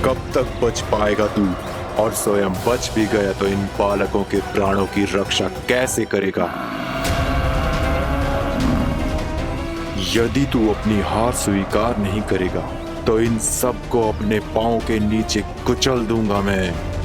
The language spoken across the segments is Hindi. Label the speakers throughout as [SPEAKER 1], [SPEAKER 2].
[SPEAKER 1] कब तक बच पाएगा तू? और स्वयं बच भी गया तो इन बालकों के प्राणों की रक्षा कैसे करेगा? यदि तू अपनी हार स्वीकार नहीं करेगा तो इन सबको अपने पांव के नीचे कुचल दूंगा मैं।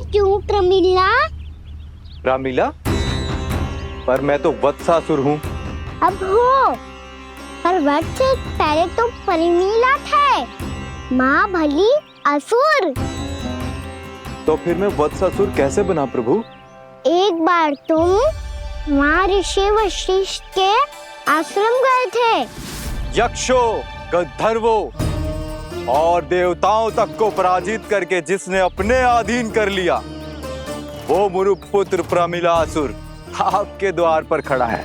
[SPEAKER 2] क्यों प्रमिला?
[SPEAKER 3] रामलीला? पर मैं तो वत्सासुर हूँ।
[SPEAKER 2] अब हो, पर वत्स से पहले तो प्रमिला थे, माँ भली असुर।
[SPEAKER 3] तो फिर मैं वत्सासुर कैसे बना प्रभु?
[SPEAKER 2] एक बार तुम माँ ऋषि वशिष्ठ के आश्रम गए थे।
[SPEAKER 3] यक्षों, गंधर्वों और देवताओं तक को पराजित करके जिसने अपने अधीन कर लिया, वो मुरुपुत्र प्रमिलासुर आपके द्वार पर खड़ा है।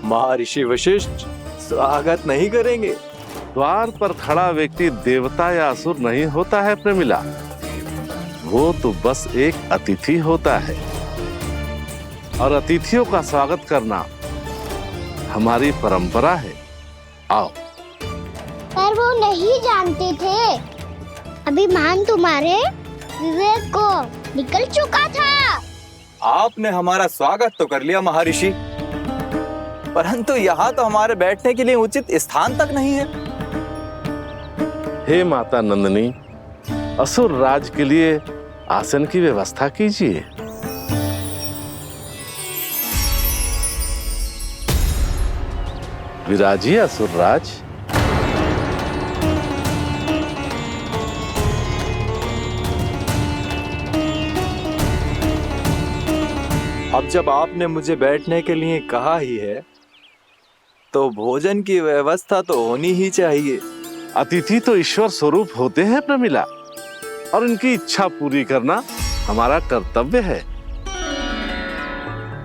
[SPEAKER 4] महर्षि वशिष्ठ स्वागत नहीं करेंगे?
[SPEAKER 5] द्वार पर खड़ा व्यक्ति देवता या असुर नहीं होता है प्रमिला, वो तो बस एक अतिथि होता है और अतिथियों का स्वागत करना हमारी परंपरा है। आओ।
[SPEAKER 2] पर वो नहीं जानते थे, अभिमान तुम्हारे विवेक को निकल चुका था।
[SPEAKER 3] आपने हमारा स्वागत तो कर लिया महर्षि, परंतु यहाँ तो हमारे बैठने के लिए उचित स्थान तक नहीं है।
[SPEAKER 5] हे माता नंदिनी, असुर राज के लिए आसन की व्यवस्था कीजिए। विराजिए असुर राज।
[SPEAKER 3] अब जब आपने मुझे बैठने के लिए कहा ही है, तो भोजन की व्यवस्था तो होनी ही चाहिए।
[SPEAKER 5] अतिथि तो ईश्वर स्वरूप होते हैं प्रमिला, और उनकी इच्छा पूरी करना हमारा कर्तव्य है।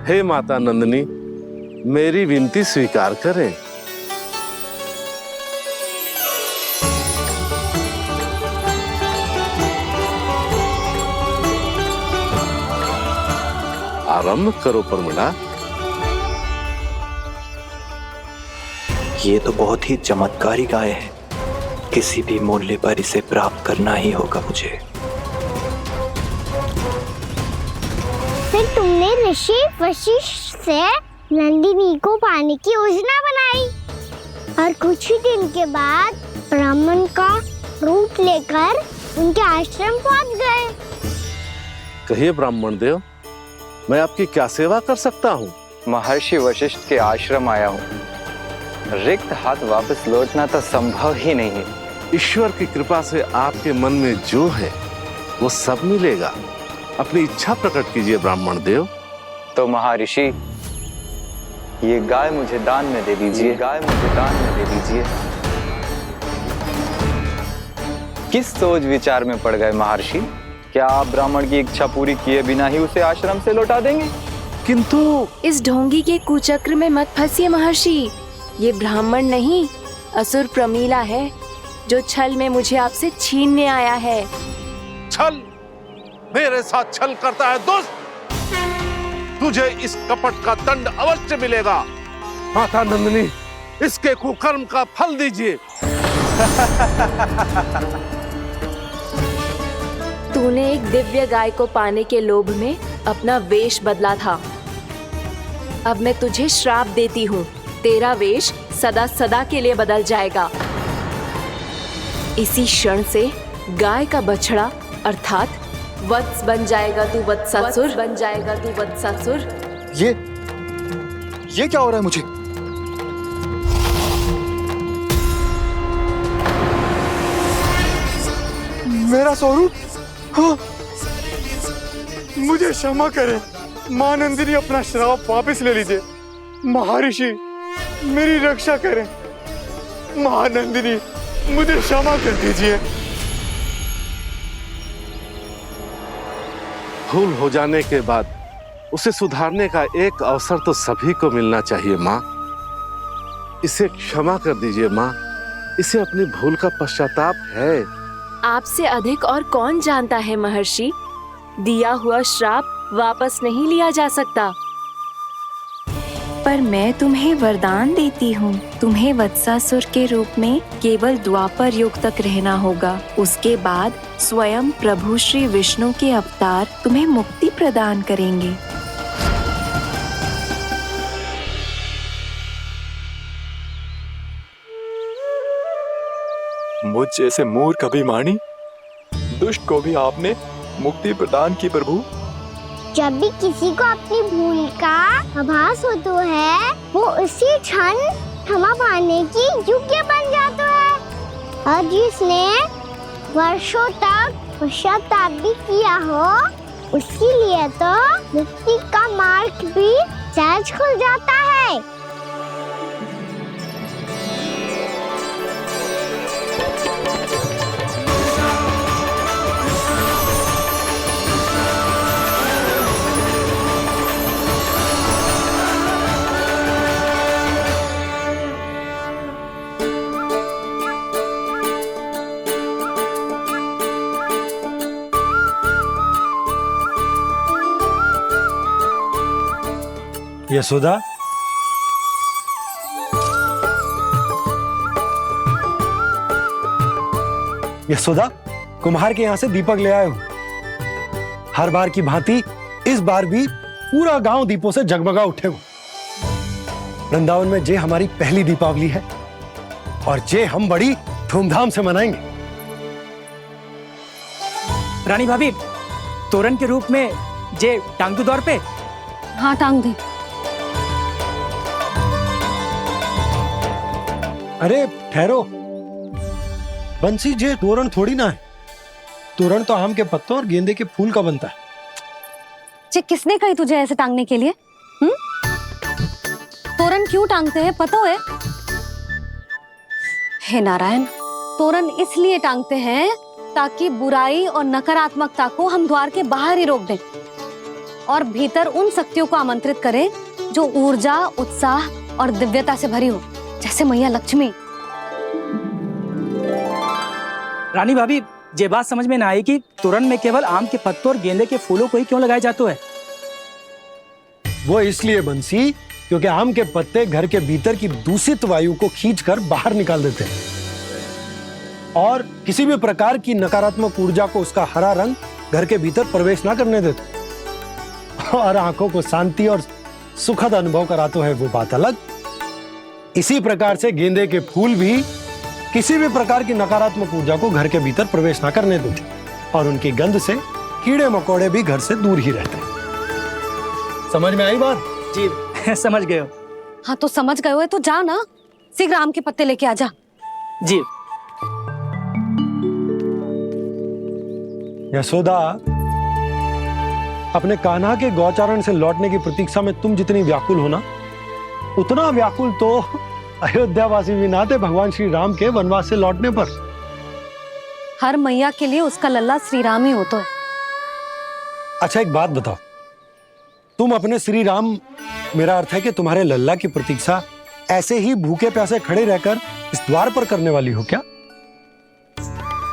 [SPEAKER 5] हे माता नंदिनी, मेरी विनती स्वीकार करें। आरंभ करो प्रमिला।
[SPEAKER 6] ये तो बहुत ही चमत्कारी गाय है, किसी भी मूल्य पर इसे प्राप्त करना ही होगा मुझे।
[SPEAKER 2] फिर तुमने ऋषि वशिष्ठ से नंदिनी को पाने की योजना बनाई और कुछ ही दिन के बाद ब्राह्मण का रूप लेकर उनके आश्रम पहुंच गए।
[SPEAKER 5] कहिए ब्राह्मण देव, मैं आपकी क्या सेवा कर सकता हूँ?
[SPEAKER 3] महर्षि वशिष्ठ के आश्रम आया हूँ। रिक्त हाथ वापस लौटना तो संभव ही नहीं है।
[SPEAKER 5] ईश्वर की कृपा से आपके मन में जो है वो सब मिलेगा। अपनी इच्छा प्रकट कीजिए ब्राह्मण देव।
[SPEAKER 3] तो महर्षि, ये गाय मुझे दान में दे दीजिए। गाय मुझे दान में दे दीजिए। किस सोच विचार में पड़ गए महर्षि? क्या आप ब्राह्मण की इच्छा पूरी किए बिना ही उसे आश्रम से लौटा देंगे?
[SPEAKER 5] किंतु
[SPEAKER 7] इस ढोंगी के कुचक्र में मत फंसिए महर्षि। ये ब्राह्मण नहीं, असुर प्रमिला है, जो छल में मुझे आपसे छीनने आया है।
[SPEAKER 5] छल? मेरे साथ छल करता है दुष्ट? तुझे इस कपट का दंड अवश्य मिलेगा। माता नंदिनी, इसके कुकर्म का फल दीजिए।
[SPEAKER 7] तूने एक दिव्य गाय को पाने के लोभ में अपना वेश बदला था। अब मैं तुझे श्राप देती हूँ, तेरा वेश सदा सदा के लिए बदल जाएगा। इसी क्षण से गाय का बछड़ा अर्थात वत्स बन जाएगा तू वत्सासुर, बन जाएगा तू वत्सासुर।
[SPEAKER 3] ये क्या हो रहा है मुझे? मेरा स्वरूप? हाँ। मुझे क्षमा करें मां नंदिनी, अपना श्राप वापस ले लीजिए। महर्षि मेरी रक्षा करें। महानंदिनी मुझे क्षमा कर दीजिए।
[SPEAKER 5] भूल हो जाने के बाद उसे सुधारने का एक अवसर तो सभी को मिलना चाहिए माँ। इसे क्षमा कर दीजिए माँ, इसे अपनी भूल का पश्चाताप है।
[SPEAKER 7] आपसे अधिक और कौन जानता है महर्षि, दिया हुआ श्राप वापस नहीं लिया जा सकता। पर मैं तुम्हें वरदान देती हूँ, तुम्हें वत्सासुर के रूप में केवल द्वापर युग तक रहना होगा। उसके बाद स्वयं प्रभु श्री विष्णु के अवतार तुम्हें मुक्ति प्रदान करेंगे।
[SPEAKER 3] मुझ जैसे मूर्ख अभिमानी दुष्ट को भी आपने मुक्ति प्रदान की प्रभु।
[SPEAKER 2] जब भी किसी को अपनी भूल का आभास होता है, वो उसी क्षण क्षमा पाने की योग्य बन जाता है। और जिसने वर्षों तक पश्चाताप भी किया हो, उसके लिए तो मुक्ति का मार्ग भी सहज खुल जाता है।
[SPEAKER 8] यशोदा, यशोदा, कुम्हार के यहाँ से दीपक ले आए हूं। हर बार की भांति इस बार भी पूरा गांव दीपों से जगमगा उठे हो। वृंदावन में जे हमारी पहली दीपावली है और जे हम बड़ी धूमधाम से मनाएंगे।
[SPEAKER 9] रानी भाभी, तोरण के रूप में जे टांग दो दौर पे।
[SPEAKER 10] हाँ, टांग दे।
[SPEAKER 8] अरे ठहरो, बंसी, जे तोरण थोड़ी ना है। तोरण तो आम के पत्तों और गेंदे के फूल का बनता है।
[SPEAKER 10] जे किसने कही तुझे ऐसे टांगने के लिए? तोरण क्यों टांगते हैं पता है? हे नारायण, तोरण इसलिए टांगते हैं ताकि बुराई और नकारात्मकता को हम द्वार के बाहर ही रोक दें और भीतर उन शक्तियों को आमंत्रित करें जो ऊर्जा, उत्साह और दिव्यता से भरी हो, जैसे मैया लक्ष्मी।
[SPEAKER 9] रानी भाभी, ये बात समझ में ना आई कि तोरण में केवल आम के पत्तों और गेंदे के फूलों को ही क्यों लगाया जाता है?
[SPEAKER 8] वो इसलिए बंसी, क्योंकि आम के पत्ते घर के भीतर की दूषित वायु को खींचकर बाहर निकाल देते हैं और किसी भी प्रकार की नकारात्मक ऊर्जा को उसका हरा रंग घर के भीतर प्रवेश ना करने देते और आंखों को शांति और सुखद अनुभव कराते है, वो बात अलग। इसी प्रकार से गेंदे के फूल भी किसी भी प्रकार की नकारात्मक ऊर्जा को घर के भीतर प्रवेश ना करने देते और उनकी गंध से कीड़े मकोड़े भी घर से दूर ही रहते हैं। समझ में आई बात?
[SPEAKER 9] जी समझ गए हो।
[SPEAKER 10] हाँ, तो समझ गए हो तो जा ना, शीघ्र आम के पत्ते लेके आजा।
[SPEAKER 9] जी।
[SPEAKER 8] यशोदा, अपने कान्हा के गौचारण से लौटने की प्रतीक्षा में तुम जितनी व्याकुल हो ना, उतना व्याकुल तो अयोध्यावासी भी ना थे भगवान श्री राम के वनवास से लौटने पर।
[SPEAKER 10] हर मैया के लिए उसका लल्ला श्री राम ही होता है।
[SPEAKER 8] अच्छा, एक बात बताओ, तुम अपने श्री राम, मेरा अर्थ है कि तुम्हारे लल्ला की प्रतीक्षा ऐसे ही भूखे प्यासे खड़े रहकर इस द्वार पर करने वाली हो क्या?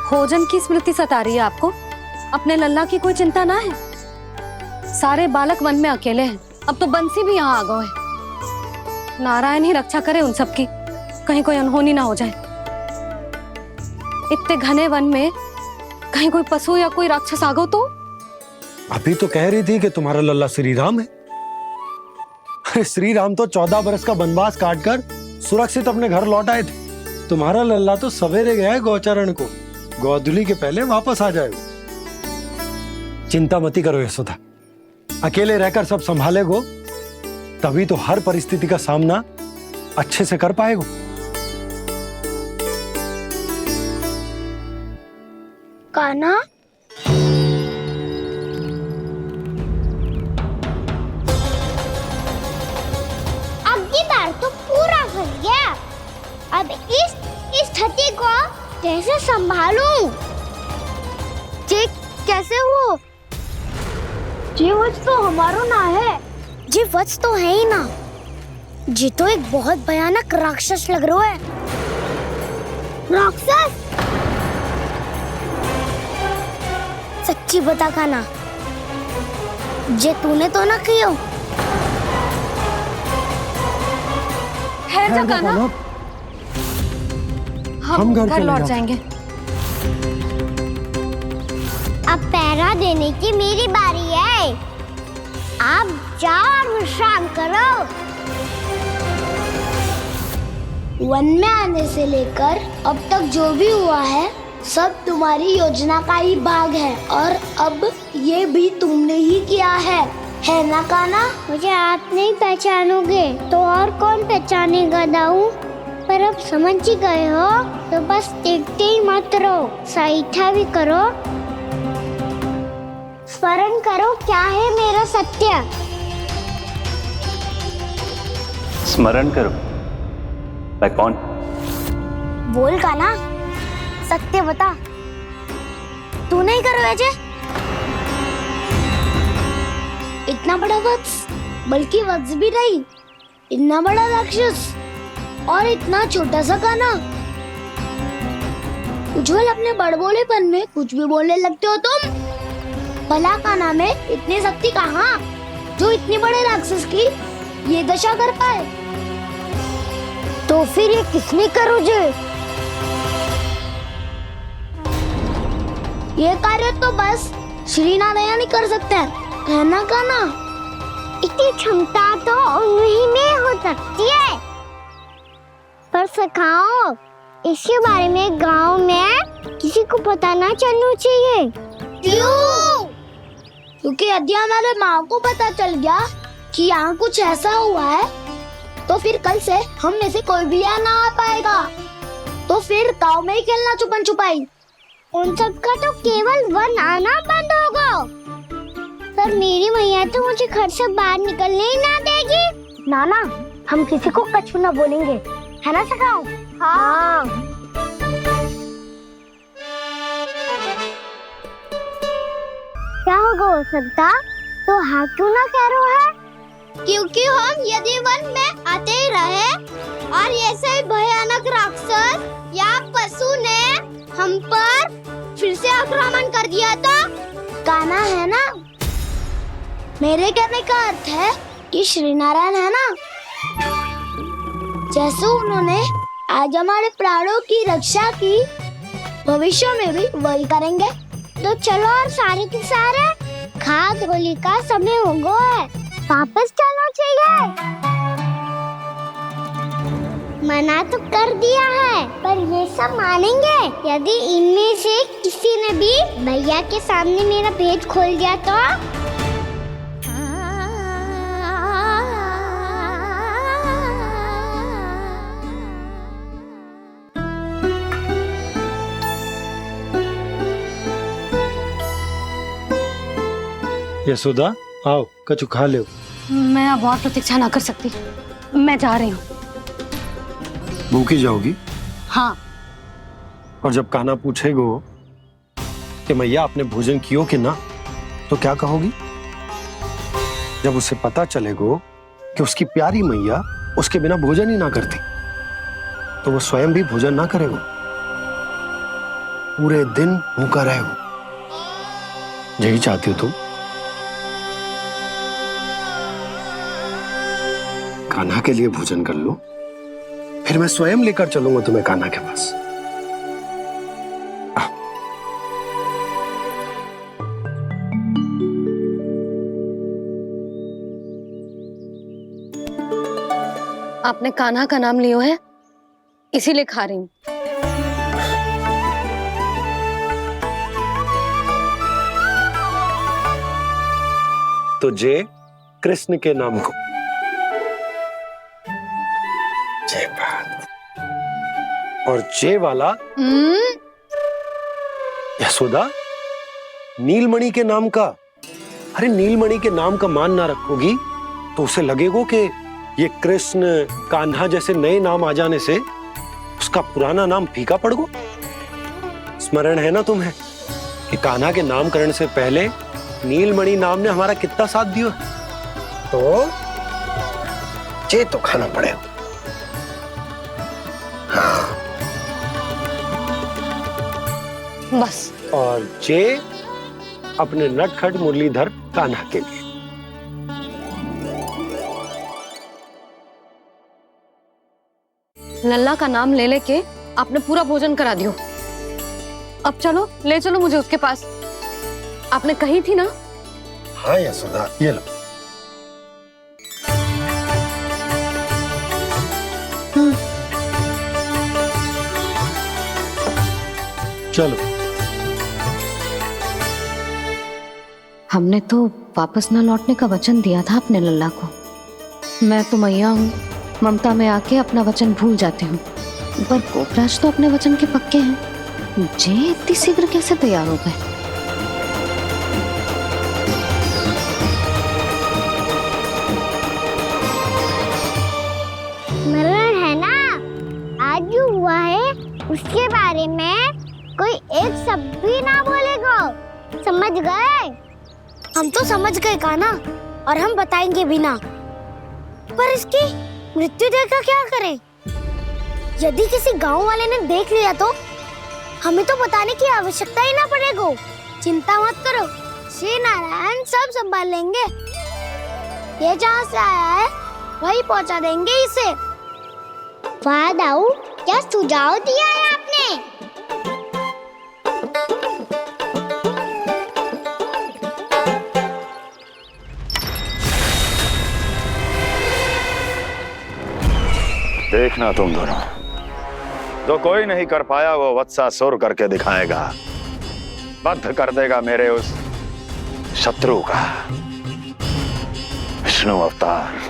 [SPEAKER 10] भोजन की स्मृति सता रही है आपको? अपने लल्ला की कोई चिंता ना है। सारे बालक वन में अकेले हैं, अब तो बंसी भी यहाँ आ गए हैं। नारायण ही रक्षा करे उन सबकी, कहीं कोई अनहोनी ना हो जाए। इतने घने वन में कहीं कोई पशु या कोई राक्षस आ गो तो?
[SPEAKER 8] अभी तो कह रही थी कि तुम्हारा लल्ला श्री राम है। अरे श्री राम तो 14 बरस का वनवास काटकर सुरक्षित अपने घर लौट आए थे। तुम्हारा लल्ला तो सवेरे गया है गौचरण को, गोधूली के पहले वापस आ जाएगा। चिंता मती करो यशोदा, अकेले रहकर सब संभालेगो तभी तो हर परिस्थिति का सामना अच्छे से कर पाएगो।
[SPEAKER 2] कान्हा, अब की बार तो पूरा फंस गया। अब इस स्थिति को कैसे संभालूं? जी कैसे हो? जी वत्स तो हमारो ना है। जी वत्स तो है ही ना। जी तो एक बहुत भयानक राक्षस लग रहा है। राक्षस? सच्ची बता कान्हा, जे तूने तो ना कियो?
[SPEAKER 10] ठहर जा कान्हा, हम घर लौट जाएंगे।
[SPEAKER 2] अब पहरा देने की मेरी बारी है। आप जाओ और विश्राम करो। वन में आने से लेकर अब तक जो भी हुआ है सब तुम्हारी योजना का ही भाग है, और अब ये भी तुमने ही किया है ना कान्हा? मुझे आप नहीं पहचानोगे तो और कौन पहचानेगा दाऊ? पर अब समझ ही गए हो तो बस देखते ही मत रहो, सईठा भी करो, स्मरण करो क्या है मेरा सत्य।
[SPEAKER 6] स्मरण करो? मैं कौन?
[SPEAKER 2] बोल कान्हा, सत्य बता। तू नहीं करो अजय? इतना बड़ा वत्स, बल्कि वत्स भी नहीं, इतना बड़ा राक्षस और इतना छोटा सा कान्हा। उज्जवल अपने बड़बोलेपन में कुछ भी बोलने लगते हो तुम। भला कान्हा में इतनी शक्ति कहाँ जो इतनी बड़े राक्षस की ये दशा कर पाए? तो फिर ये किसने करो जे? ये कार्य तो बस श्री नारायण ही कर सकते हैं, है ना कान्हा? इतनी क्षमता तो उन्हीं में हो सकती है। पर सखाओ, इसके बारे में गांव में किसी को पता ना चलना चाहिए। क्यों? क्योंकि यदि हमारे माँ को पता चल गया कि यहाँ कुछ ऐसा हुआ है तो फिर कल से हम में से कोई भी यहाँ ना आ पाएगा। तो फिर गांव में ही खेलना छुपन छुपाई। उन सब का तो केवल वन आना बंद होगा। पर मेरी मैया तो मुझे घर से बाहर निकलने ही ना देगी। नाना, हम किसी को कछु ना बोलेंगे, है ना सखाओ? हाँ। क्या होगा हो सकता? तो हाँ क्यों ना कह रहा है? क्योंकि हम यदि वन में आते ही रहे और ऐसे भयानक राक्षस या पशु ने हम पर फिर से आक्रमण कर दिया तो कान्हा, है ना? मेरे कहने का अर्थ है कि श्री नारायण है ना, जैसे उन्होंने आज हमारे प्राणों की रक्षा की, भविष्य में भी वही करेंगे। तो चलो और सारे के सारे खाद होली का समय हो गया है, वापस चलो चाहिए। मना तो कर दिया है, पर ये सब मानेंगे यदि इनमें से किसी ने भी भैया के सामने मेरा भेद खोल दिया तो?
[SPEAKER 8] यशोदा, आओ कछु खा लो।
[SPEAKER 10] मैं अब और प्रतीक्षा ना कर सकती, मैं जा रही हूँ।
[SPEAKER 8] भूखी जाओगी?
[SPEAKER 10] हाँ।
[SPEAKER 8] और जब कान्हा पूछेगो कि मैया आपने भोजन कियो कि ना, तो क्या कहोगी? जब उसे पता चलेगो कि उसकी प्यारी मैया उसके बिना भोजन ही ना करती, तो वो स्वयं भी भोजन ना करेगो, पूरे दिन भूखा रहेगो। यही चाहती हो तुम? कान्हा के लिए भोजन कर लो, फिर मैं स्वयं लेकर चलूंगा तुम्हें कान्हा के पास।
[SPEAKER 10] आपने कान्हा का नाम लियो है, इसीलिए खा रही हूँ।
[SPEAKER 8] तो जे कृष्ण के नाम को। जय बात। और जे वाला यशोदा नीलमणि के नाम का। अरे नीलमणि के नाम का मान ना रखोगी तो उसे लगेगा कि ये कृष्ण कान्हा जैसे नए नाम आ जाने से उसका पुराना नाम फीका पड़ गो। स्मरण है ना तुम्हें कि कान्हा के नामकरण से पहले नीलमणि नाम ने हमारा कितना साथ दिया। तो जे तो खाना पड़ेगा। हाँ।
[SPEAKER 10] बस।
[SPEAKER 8] और जे अपने नटखट मुरलीधर कान्हा के लिए।
[SPEAKER 10] लल्ला का नाम ले लेके आपने पूरा भोजन करा दियो। अब चलो, ले चलो मुझे उसके पास। आपने कही थी ना।
[SPEAKER 8] हाँ यशोदा, ये लो। चलो।
[SPEAKER 10] हमने तो वापस ना लौटने का वचन दिया था अपने लल्ला को। मैं तो मैया हूँ, ममता में आके अपना वचन भूल जाती हूँ, पर गोपराज तो अपने वचन के पक्के हैं। जे इतनी शीघ्र कैसे तैयार हो गए?
[SPEAKER 2] मरण है ना, आज जो हुआ है उसके बारे में कोई एक शब्द भी ना बोलेगा। समझ गए? हम तो समझ गए कान्हा, और हम बताएंगे भी ना। पर इसकी मृत्यु देखकर क्या करें? यदि किसी गांव वाले ने देख लिया तो हमें तो बताने की आवश्यकता ही ना पड़ेगा। चिंता मत करो, श्री नारायण सब संभाल लेंगे। ये जहाँ से आया है वही पहुँचा देंगे इसे। वाह दाऊ, क्या सुझाव दिया है आपने।
[SPEAKER 1] देखना तुम दोनों, जो कोई नहीं कर पाया वो वत्सासुर करके दिखाएगा। बद्ध कर देगा मेरे उस शत्रु का विष्णु अवतार।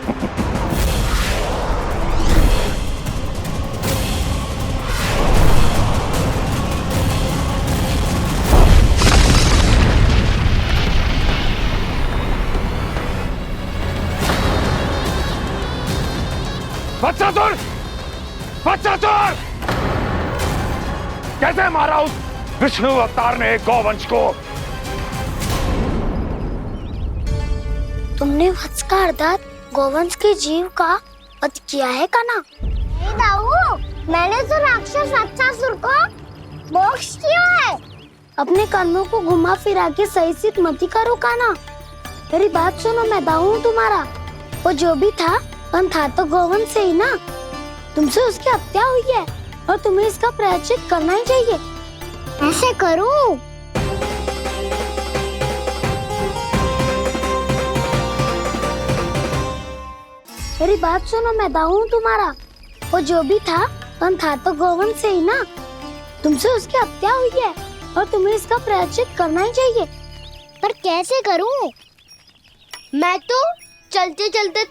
[SPEAKER 5] वत्सासुर! वत्सासुर! कैसे मारा उस विष्णु अवतार ने गौवंश को?
[SPEAKER 2] तुमने वत्स का अर्थात गौवंश के जीव का वध किया है कान्हा। नहीं दाऊ, मैंने तो राक्षस वत्सासुर को मोक्ष किया है। अपने कर्मों को घुमा फिरा के सही सिद्ध मत करो कान्हा। मेरी बात सुनो, मैं दाऊ हूँ तुम्हारा। वो जो भी था पर था तो गौवंश से ही ना। तुमसे उसकी हत्या हुई है और तुम्हें इसका प्रायश्चित करना ही चाहिए। ऐसे करूं? मेरी बात सुनो, मैं दाऊ हूँ तुम्हारा। वो जो भी था पर था तो गौवंश से ही ना। तुमसे उसकी हत्या हुई है और तुम्हें इसका प्रायश्चित करना ही चाहिए। पर कैसे करूं? मैं तो चलते चलते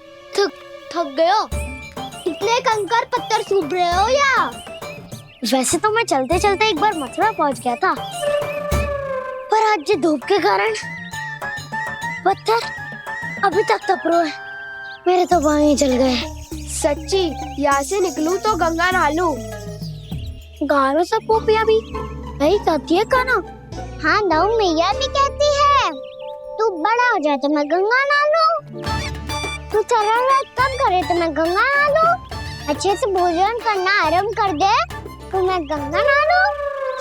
[SPEAKER 2] थक गया। इतने कंकर पत्थर सूख रहे हो या? वैसे तो मैं चलते चलते एक बार मथुरा पहुंच गया था, पर आज ये धूप के कारण पत्थर अभी तक तप रहे हैं। मेरे तो बाएं ही जल गए। सच्ची, यहाँ से निकलूं तो गंगा नहा लूं। गारो सब पोपिया भी यही कहती है कान्हा। हाँ दाऊ, मैया भी कहती है तू बड़ा हो जाए तो मैं गंगा नहा लूं, तू शरारत कम करे तो मैं गंगा नहा लूं, अच्छे से भोजन करना आरंभ कर दे तो मैं गंगा नहा लूं।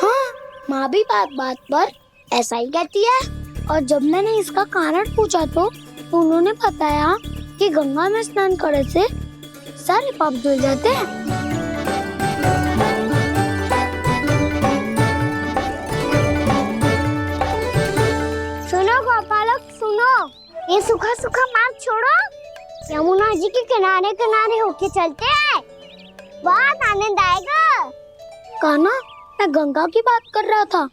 [SPEAKER 2] हाँ, माँ भी बात बात पर ऐसा ही कहती है। और जब मैंने इसका कारण पूछा तो उन्होंने बताया कि गंगा में स्नान करने से सारे पाप धुल जाते हैं। सुनो गोपालक, सुनो, ये सूखा सूखा मार्ग छोड़ो, यमुना जी के किनारे किनारे होके चलते हैं, बहुत आनंद आएगा। कान्हा, मैं गंगा की बात कर रहा था,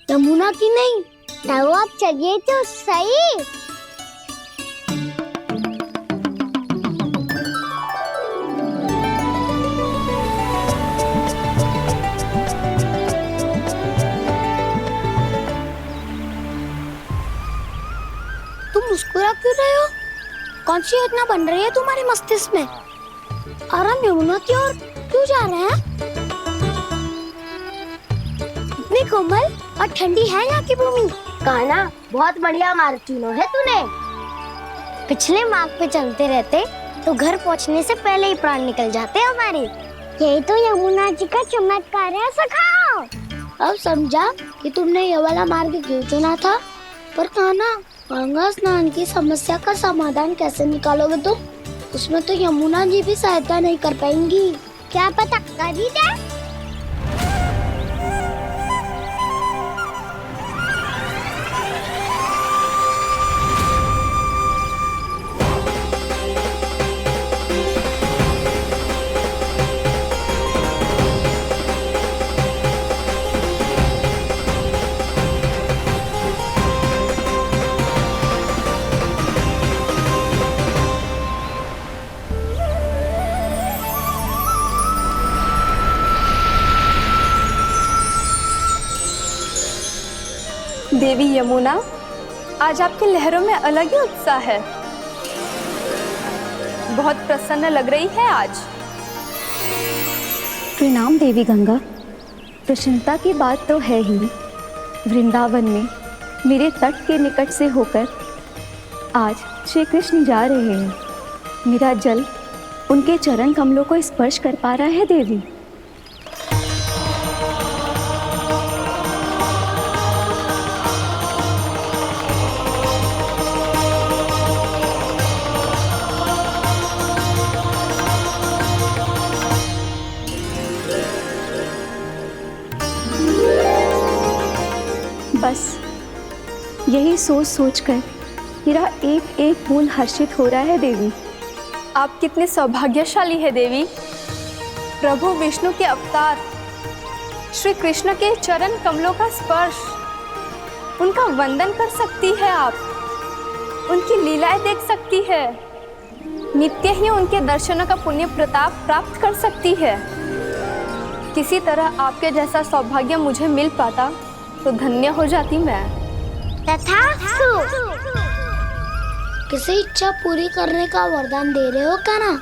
[SPEAKER 2] यमुना की नहीं। तो आप चलिए तो सही। क्यों रहे हो? कौन सी योजना बन रही है तुम्हारे मस्तिष्क में? और हम यमुना की ओर क्यों जा रहे हैं? इतनी कोमल और ठंडी है यहाँ की भूमि। कान्हा, बहुत बढ़िया मार्ग चुना है तूने। पिछले मार्ग पे चलते रहते तो घर पहुँचने से पहले ही प्राण निकल जाते हमारे। यही तो यमुना जी का चमत्कार है सखा। अब समझा कि तुमने ये वाला मार्ग क्यों चुना था। पर कान्हा, गंगा स्नान की समस्या का समाधान कैसे निकालोगे तुम? उसमें तो यमुना जी भी सहायता नहीं कर पाएंगी। क्या पता कर ही दे।
[SPEAKER 7] देवी यमुना, आज आपकी लहरों में अलग ही उत्साह है। बहुत प्रसन्न लग रही है आज।
[SPEAKER 10] प्रणाम देवी गंगा। प्रसन्नता की बात तो है ही। वृंदावन में मेरे तट के निकट से होकर आज श्री कृष्ण जा रहे हैं। मेरा जल उनके चरण कमलों को स्पर्श कर पा रहा है देवी। बस यही सोच सोचकर मेरा एक एक बूंद हर्षित हो रहा है देवी।
[SPEAKER 7] आप कितने सौभाग्यशाली है देवी। प्रभु विष्णु के अवतार श्री कृष्ण के चरण कमलों का स्पर्श, उनका वंदन कर सकती है आप, उनकी लीलाएं देख सकती है, नित्य ही उनके दर्शनों का पुण्य प्रताप प्राप्त कर सकती है। किसी तरह आपके जैसा सौभाग्य मुझे मिल पाता तो धन्य हो जाती मैं।
[SPEAKER 2] तथास्तु। किसी इच्छा पूरी करने का वरदान दे रहे हो कान्हा?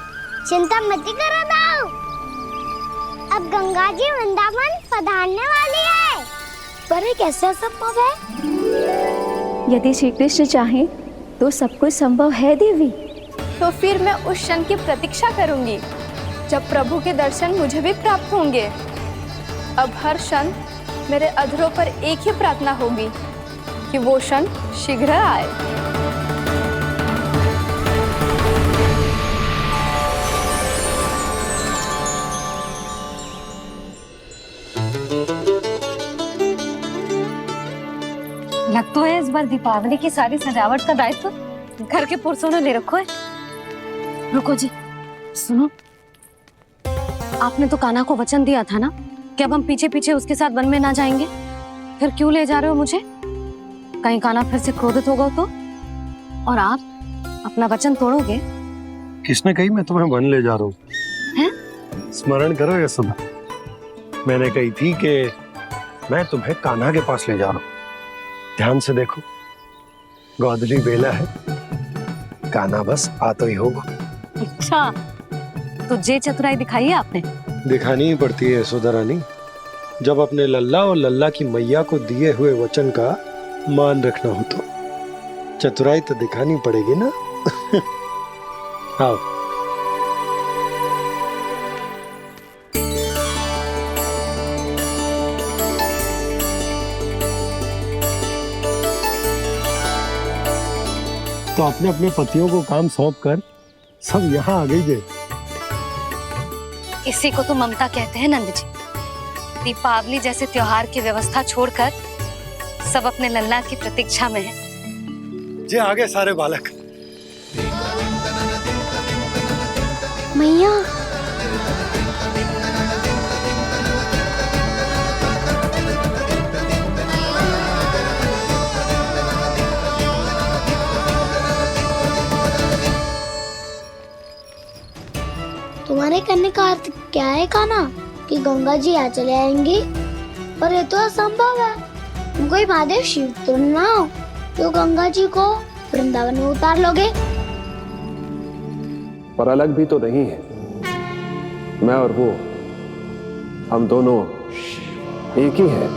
[SPEAKER 2] चिंता मत करो दाऊ। अब गंगा जी वृंदावन पधारने वाली है। पर ये कैसे संभव है?
[SPEAKER 10] यदि श्री कृष्ण चाहे तो सब कुछ संभव है देवी।
[SPEAKER 7] तो फिर मैं उस क्षण की प्रतीक्षा करूंगी जब प्रभु के दर्शन मुझे भी प्राप्त होंगे। अब हर क्षण मेरे अधरों पर एक ही प्रार्थना होगी कि वो क्षण शीघ्र आए।
[SPEAKER 10] लग तो है इस बार दीपावली की सारी सजावट का दायित्व घर के पुरुषों ने ले रखो है। रुको जी, सुनो, आपने तो कान्हा को वचन दिया था ना कि अब हम पीछे पीछे उसके साथ वन में ना जाएंगे। फिर क्यों ले जा रहे हो मुझे? कहीं कान्हा फिर से क्रोधित होगा तो? और आप अपना वचन तोड़ोगे?
[SPEAKER 8] किसने कही मैं तुम्हें वन ले जा रहा हूँ? स्मरण करो ये सुबह मैंने कही थी कि मैं तुम्हें कान्हा के पास ले जा रहा हूँ। ध्यान से देखो, गोधली बेला है, कान्हा बस आ तो ही होगा।
[SPEAKER 10] अच्छा, तो जे चतुराई दिखाई है आपने?
[SPEAKER 8] दिखानी ही पड़ती है यशोदा रानी, जब अपने लल्ला और लल्ला की मैया को दिए हुए वचन का मान रखना हो तो चतुराई तो दिखानी पड़ेगी ना। आओ। तो अपने अपने पतियों को काम सौंप कर सब यहाँ आ गई थे।
[SPEAKER 10] इसी को तो ममता कहते हैं नंद जी। दीपावली जैसे त्योहार की व्यवस्था छोड़कर सब अपने लल्ला की प्रतीक्षा में हैं।
[SPEAKER 8] जे आगे सारे बालक।
[SPEAKER 2] मैया, तुम्हारे कहने का अर्थ क्या है कान्हा? कि गंगा जी यहाँ चले आएंगी? पर ये तो असंभव है। कोई महादेव शिव तो ना हो जो गंगा जी को वृंदावन में उतार लोगे?
[SPEAKER 11] पर अलग भी तो नहीं है। मैं और वो, हम दोनों एक ही हैं।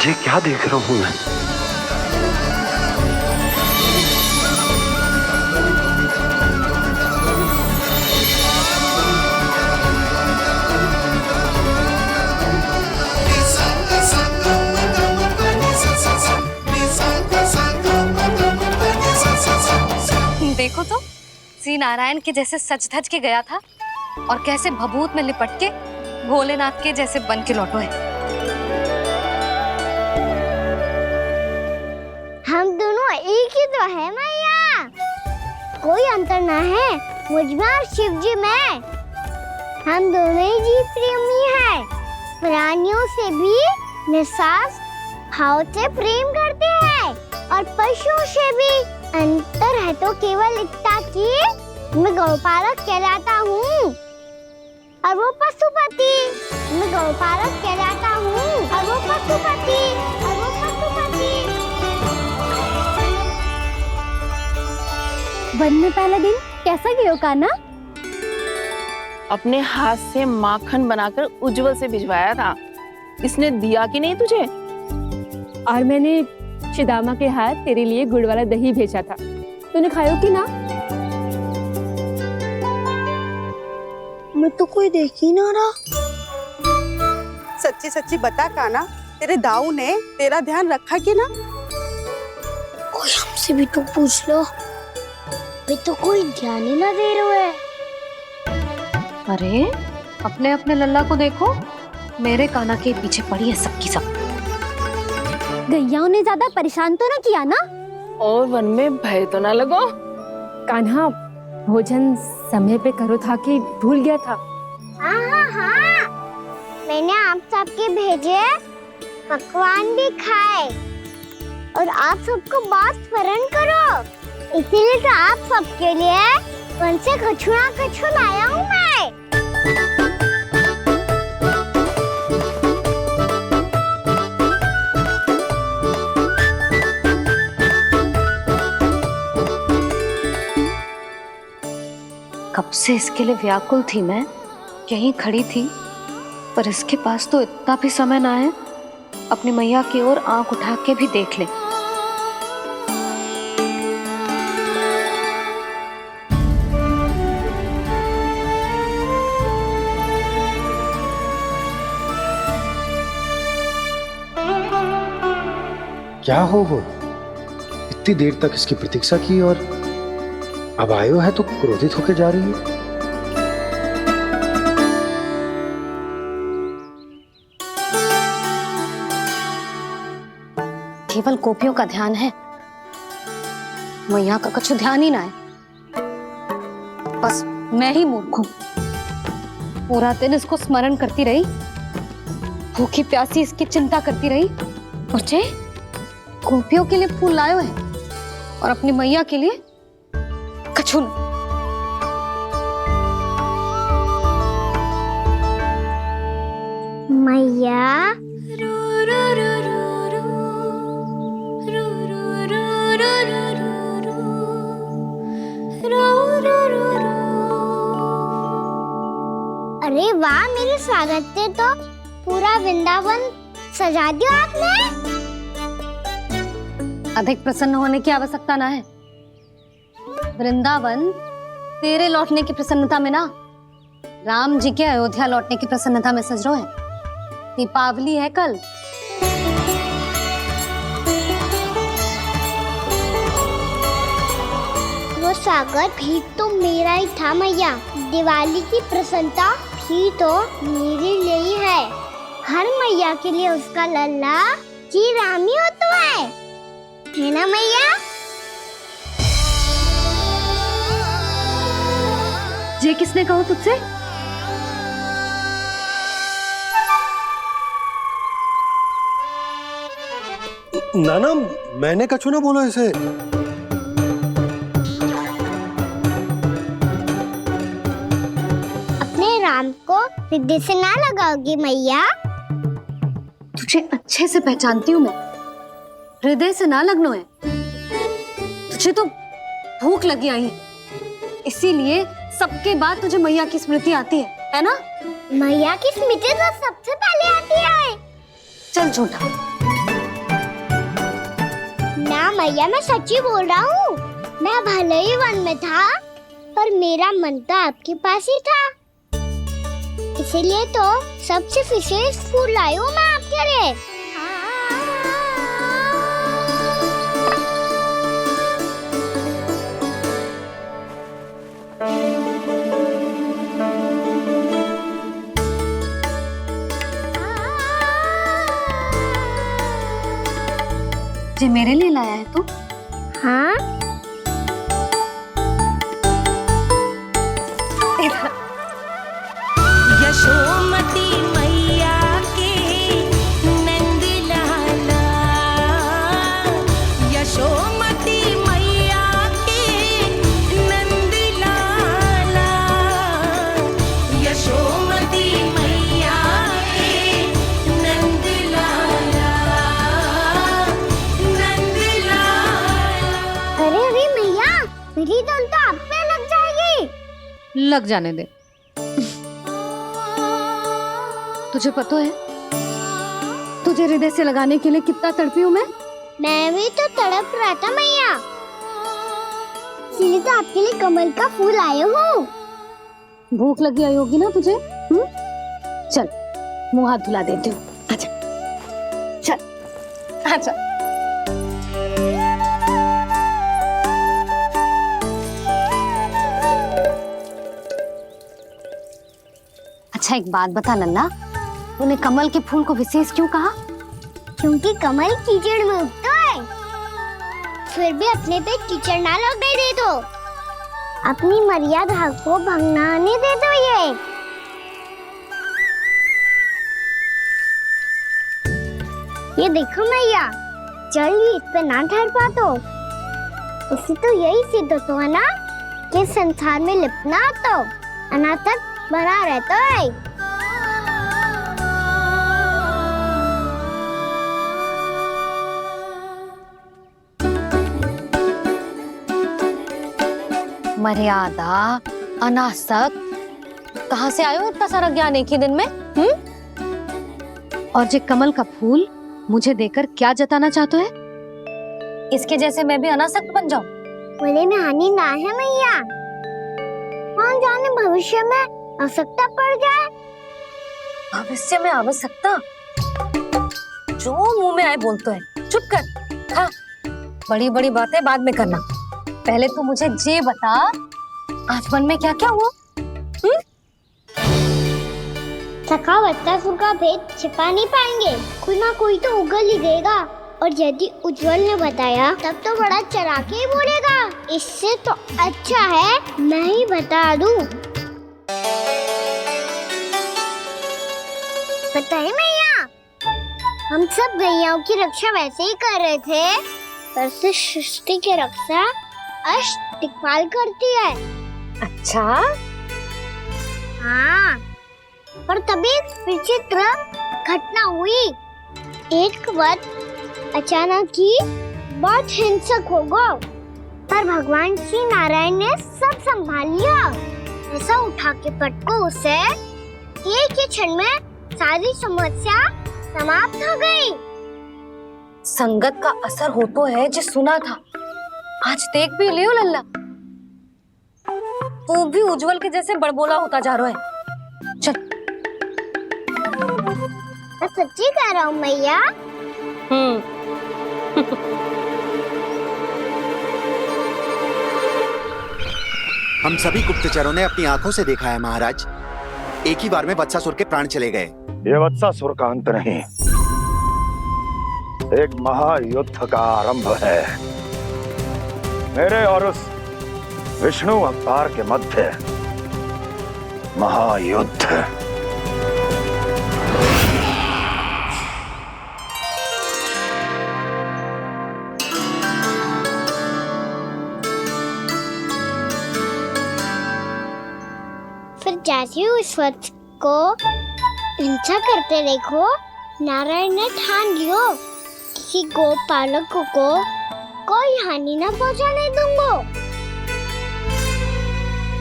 [SPEAKER 11] ये क्या देख रहा हूं मैं?
[SPEAKER 10] देखो तो श्री नारायण के जैसे सज धज के गया था और कैसे भभूत में लिपट के भोलेनाथ के जैसे बन के लौटो है।
[SPEAKER 2] हम दोनों एक ही तो है मैया, कोई अंतर ना है मुझ में और शिव जी में। हम दोनों ही जीव प्रेमी हैं, प्राणियों से भी निस्वार्थ भाव से प्रेम करते हैं और पशुओं से भी। अंतर है तो केवल इतना कि मैं गौपालक कहलाता हूँ और वो पशुपति। मैं गौपालक कहलाता हूँ और वो पशुपति।
[SPEAKER 10] वन में पहला दिन कैसा गया कान्हा?
[SPEAKER 12] अपने हाथ से माखन बनाकर उज्जवल से भिजवाया था। इसने दिया कि नहीं तुझे?
[SPEAKER 13] और मैंने शिदामा के हाथ तेरे लिए गुड़ वाला दही भेजा था, तूने खाया कि ना?
[SPEAKER 2] मैं तो कोई देख ही ना रहा।
[SPEAKER 14] सच्ची सच्ची बता कान्हा, तेरे दाऊ ने तेरा ध्यान रखा कि ना?
[SPEAKER 2] कोई हमसे भी तो पूछ लो, मैं तो कोई ध्यान ही ना दे रहे है।
[SPEAKER 10] अरे अपने अपने लल्ला को देखो, मेरे कान्हा के पीछे पड़ी है सबकी सब।
[SPEAKER 13] गैयाओं ने ज्यादा परेशान तो ना किया ना?
[SPEAKER 12] और वन में भय तो ना लगो?
[SPEAKER 13] कान्हा भोजन समय पे करो था कि भूल गया था?
[SPEAKER 2] हाँ, मैंने आप सबके भेजे पकवान भी खाए और आप सबको बात स्मरण करो, इसीलिए तो आप सबके लिए वन से कछु ना कछु लाया हूँ मैं।
[SPEAKER 10] कब से इसके लिए व्याकुल थी मैं, यहीं खड़ी थी, पर इसके पास तो इतना भी समय ना है अपनी मैया की ओर आंख उठा के भी देख ले।
[SPEAKER 8] क्या हो वो? इतनी देर तक इसकी प्रतीक्षा की और अब आयो है तो क्रोधित होकर जा रही है।
[SPEAKER 10] केवल गोपियों का ध्यान है, मैया का कुछ ध्यान ही ना है। बस मैं ही मूर्ख हूं, पूरा दिन इसको स्मरण करती रही, भूखी प्यासी इसकी चिंता करती रही। मुझे गोपियों के लिए फूल लायो है और अपनी मैया के लिए कछु न।
[SPEAKER 2] मैया अरे वाह, मेरे स्वागत से तो पूरा वृंदावन सजा दिया आपने।
[SPEAKER 10] अधिक प्रसन्न होने की आवश्यकता ना है। वृंदावन तेरे लौटने की प्रसन्नता में ना, राम जी के अयोध्या लौटने की प्रसन्नता में सज रहे हैं। दीपावली है कल।
[SPEAKER 2] स्वागत भी तो मेरा ही था मैया। दिवाली की प्रसन्नता भी तो मेरे लिए ही है। हर मैया के लिए उसका लल्ला की रामी होता है ना मैया?
[SPEAKER 10] ये किसने कहा तुझसे?
[SPEAKER 8] नाना, मैंने कछु ना बोला इसे।
[SPEAKER 2] अपने राम को हृदय से ना लगाओगी मैया?
[SPEAKER 10] तुझे अच्छे से पहचानती हूँ मैं, हृदय से ना लगनो है। तुझे तो भूख लगी आई है, इसीलिए सबके बाद तुझे मैया की स्मृति आती है ना?
[SPEAKER 2] मैया की स्मृति तो सबसे पहले आती है।
[SPEAKER 10] चल झूठा।
[SPEAKER 2] ना मैया, मैं सच्ची बोल रहा हूँ। मैं भले ही वन में था, पर मेरा मन तो आपके पास ही था। इसीलिए तो सबसे विशेष फूल लाई हूँ मैं आपके लिए।
[SPEAKER 10] ये मेरे लिए लाया है तू?
[SPEAKER 2] हाँ।
[SPEAKER 15] यशोमती मैया के नंद लाला, यशोमती मैया के नंद लाला, यशोमती मैया के नंद लाला, नंद लाला।
[SPEAKER 2] अरे अरे मैया, मेरी धुन तो आप पे लग जाएगी।
[SPEAKER 10] लग जाने दे। तुझे पता है तुझे हृदय से लगाने के लिए कितना तड़पी हूँ मैं?
[SPEAKER 2] मैं भी तो तड़प रहा था मैया, इसलिए तो आपके लिए कमल का फूल आया हूँ।
[SPEAKER 10] भूख लगी आई होगी ना तुझे? चल मुंह हाथ धुला देती हूँ। आजा, चल आजा। अच्छा एक बात बता लल्ला, तूने कमल के फूल को विशेष क्यों कहा?
[SPEAKER 2] क्योंकि कमल कीचड़ में उगता है। फिर भी अपने पे कीचड़ ना लगने दे दो, अपनी मर्यादा को भंगना नहीं दे दो। ये देखो मैया, जल भी इस पे ना ठहर पा तो इससे तो यही सिद्ध होता है ना कि संसार में लिपना तो अनाथ तक बना रहता है।
[SPEAKER 10] मर्यादा, अनासक्त, कहाँ से आयो इतना सारा ज्ञान एक ही दिन में? और ये कमल का फूल मुझे देकर क्या जताना चाहते है? इसके जैसे मैं भी अनासक्त बन जाऊं?
[SPEAKER 2] बोले में हानि ना है मैया, कौन जाने भविष्य में आवश्यकता पड़ जाए।
[SPEAKER 10] भविष्य में आवश्यकता? जो मुंह में आए बोलते हैं, चुप कर। हाँ, बड़ी बड़ी बातें बाद में करना, पहले तो मुझे ये बता आज वन में क्या क्या हुआ?
[SPEAKER 2] सखावत्ता का भेद छिपा नहीं पाएंगे, कोई ना कोई तो उगल ही देगा। और यदि उज्जवल ने बताया तब तो बड़ा चढ़ा के ही बोलेगा। इससे तो अच्छा है मैं ही बता दूं। पता है मैया, हम सब गैयाओं की रक्षा वैसे ही कर रहे थे, पर से सृष्टि की रक्षा अष्ट दिक्पाल करती है।
[SPEAKER 10] अच्छा?
[SPEAKER 2] हाँ, पर तभी विचित्र घटना हुई। एक वक्त अचानक ही बहुत हिंसक हो गया, पर भगवान श्री नारायण ने सब संभाल लिया। ऐसा उठा के पटको उसे, एक ही क्षण में सारी समस्या समाप्त हो गई।
[SPEAKER 10] संगत का असर हो तो है जो सुना था, आज देख भी लियो लल्ला, तू भी उज्जवल के जैसे बड़बोला होता जा रहा है। चल।
[SPEAKER 2] मैं सच्ची कह रहा हूँ मैया।
[SPEAKER 16] हम सभी गुप्तचरों ने अपनी आंखों से देखा है महाराज। एक ही बार में वत्सासुर के प्राण चले गए।
[SPEAKER 17] ये वत्सासुर का अंत नहीं, एक महायुद्ध का आरंभ है। मेरे और उस विष्णु अवतार के मध्य महायुद्ध।
[SPEAKER 2] फिर जैसे ही उस वत्स को हिंसा करते देखो, नारायण ने ठान लियो किसी गोपालक को कोई हानि न पहुंचाने दूंगा।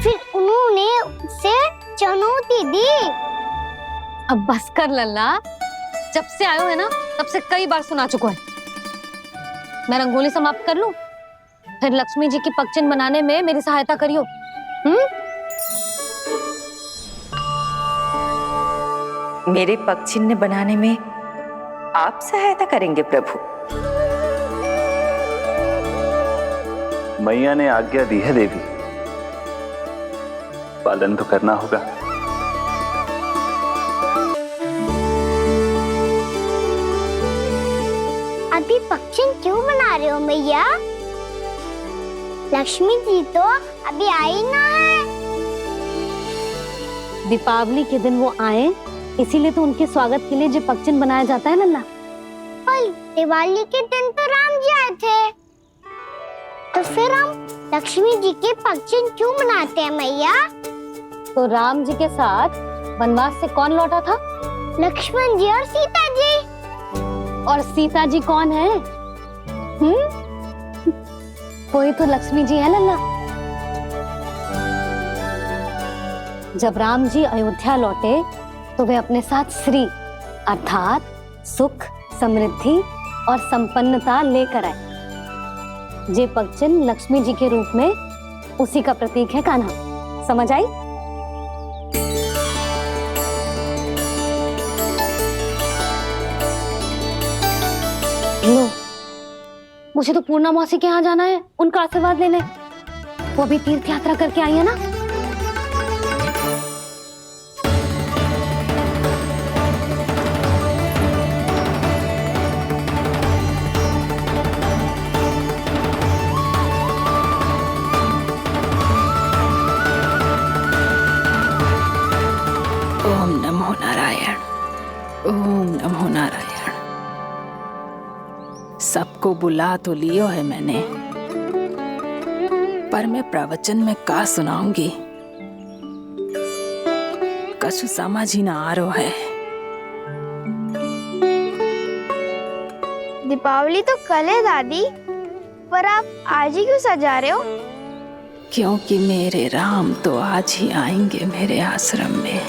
[SPEAKER 2] फिर उन्होंने उसे चुनौती दी।
[SPEAKER 10] अब बस कर लल्ला, जब से आयो है ना तब से कई बार सुना चुका है। मैं रंगोली समाप्त कर लूं, फिर लक्ष्मी जी की पगचिन बनाने में मेरी सहायता करियो।
[SPEAKER 18] मेरे पगचिन्ह बनाने में आप सहायता करेंगे प्रभु?
[SPEAKER 6] मैया ने आज्ञा दी है देवी, पालन तो करना होगा।
[SPEAKER 2] अभी पगचिन क्यों बना रहे हो मैया? लक्ष्मी जी तो अभी आई ना है।
[SPEAKER 10] दीपावली के दिन वो आए, इसीलिए तो उनके स्वागत के लिए जो पगचिन बनाया जाता है लल्ला।
[SPEAKER 2] पर दिवाली के दिन तो राम जी आए थे, तो फिर हम लक्ष्मी जी के पगचिन क्यों बनाते हैं मैया?
[SPEAKER 10] तो राम जी के साथ वनवास से कौन लौटा था?
[SPEAKER 2] लक्ष्मण जी और सीता जी।
[SPEAKER 10] और सीता जी कौन है? वही तो लक्ष्मी जी है लल्ला। जब राम जी अयोध्या लौटे तो वे अपने साथ श्री अर्थात सुख, समृद्धि और संपन्नता लेकर आए। जे पगचिन लक्ष्मी जी के रूप में उसी का प्रतीक है कान्हा। समझ आई? लो, मुझे तो पूर्णा मौसी के यहाँ जाना है, उनका आशीर्वाद लेने। वो भी तीर्थ यात्रा करके आई है ना।
[SPEAKER 18] ओम नमो नारायण, ओम नमो नारायण। सबको बुला तो लियो है मैंने, पर मैं प्रवचन में का सुनाऊंगी, कछु समझ ही ना आ रहा है।
[SPEAKER 19] दीपावली तो कल है दादी, पर आप आज ही क्यों सजा रहे हो?
[SPEAKER 18] क्योंकि मेरे राम तो आज ही आएंगे मेरे आश्रम में।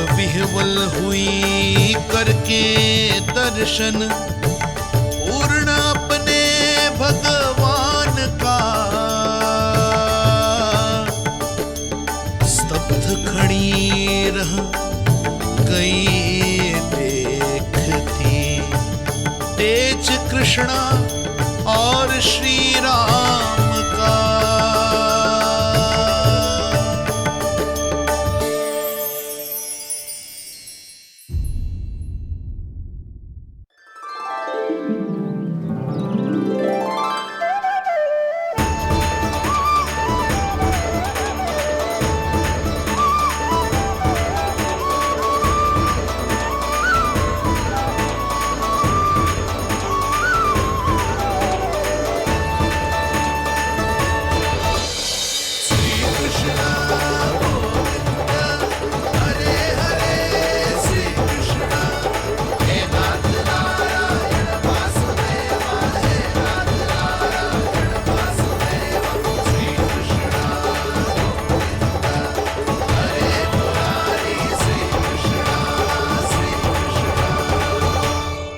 [SPEAKER 15] विह्वल हुई करके दर्शन, पूर्ण अपने भगवान का, स्तब्ध खड़ी रह गई देखती तेज कृष्णा और श्री राम का।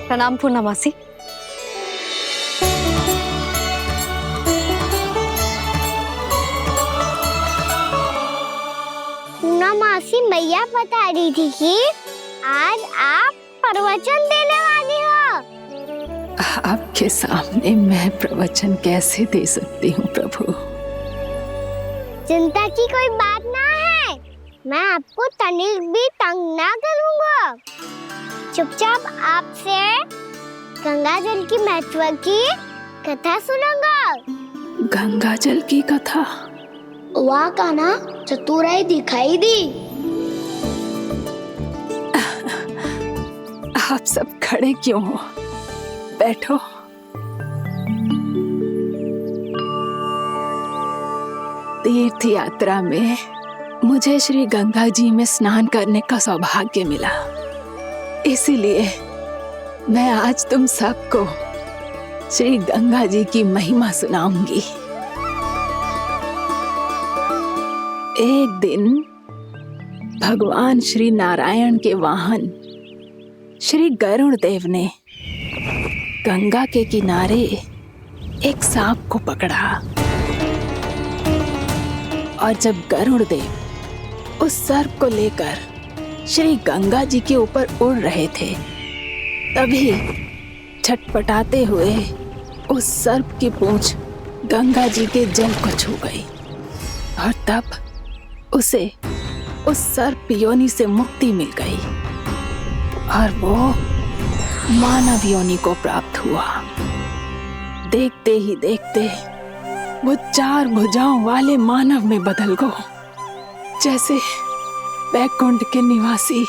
[SPEAKER 10] प्रणाम पूर्णमासी।
[SPEAKER 2] मौसी मैया बता रही थी कि आज आप प्रवचन देने वाली हो।
[SPEAKER 20] आपके सामने मैं प्रवचन कैसे दे सकती हूँ प्रभु?
[SPEAKER 2] चिंता की कोई बात ना है, मैं आपको तनिक भी तंग ना करूँगा। चुपचाप आपसे गंगा जल की महत्व की कथा सुनूंगा।
[SPEAKER 20] गंगा जल की कथा?
[SPEAKER 2] वहाँ का ना चतुराई दिखाई दी।
[SPEAKER 20] आप सब खड़े क्यों हो? बैठो। तीर्थ यात्रा में मुझे श्री गंगा जी में स्नान करने का सौभाग्य मिला, इसीलिए मैं आज तुम सबको श्री गंगा जी की महिमा सुनाऊंगी। एक दिन भगवान श्री नारायण के वाहन श्री गरुड़ देव ने गंगा के किनारे एक सांप को पकड़ा, और जब गरुड़ देव उस सर्प को लेकर श्री गंगा जी के ऊपर उड़ रहे थे, तभी छटपटाते हुए उस सर्प की पूंछ गंगा जी के जल को छू गई, और तब उसे उस सर्प योनि से मुक्ति मिल गई और वो मानव योनि को प्राप्त हुआ। देखते ही देखते वो 4 भुजाओं वाले मानव में बदल गया, जैसे बैकुंठ के निवासी।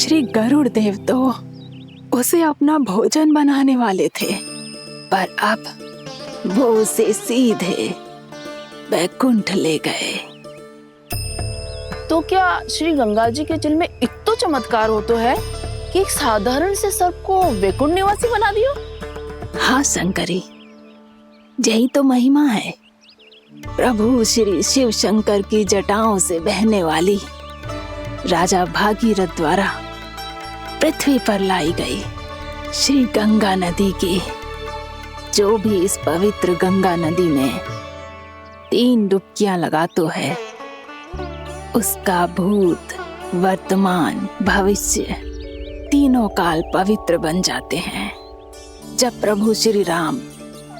[SPEAKER 20] श्री गरुड़ देव तो उसे अपना भोजन बनाने वाले थे, पर अब वो उसे सीधे बैकुंठ ले गए।
[SPEAKER 12] तो क्या श्री गंगा जी के जल में इतना चमत्कार हो तो है कि एक साधारण से सर्प को वैकुंठ निवासी बना दियो?
[SPEAKER 20] हाँ शंकरी, यही तो महिमा है। प्रभु श्री शिव शंकर की जटाओं से बहने वाली राजा भागीरथ द्वारा पृथ्वी पर लाई गई श्री गंगा नदी की, जो भी इस पवित्र गंगा नदी में 3 डुबकियां लगातो है, उसका भूत, वर्तमान, भविष्य तीनों काल पवित्र बन जाते हैं। जब प्रभु श्री राम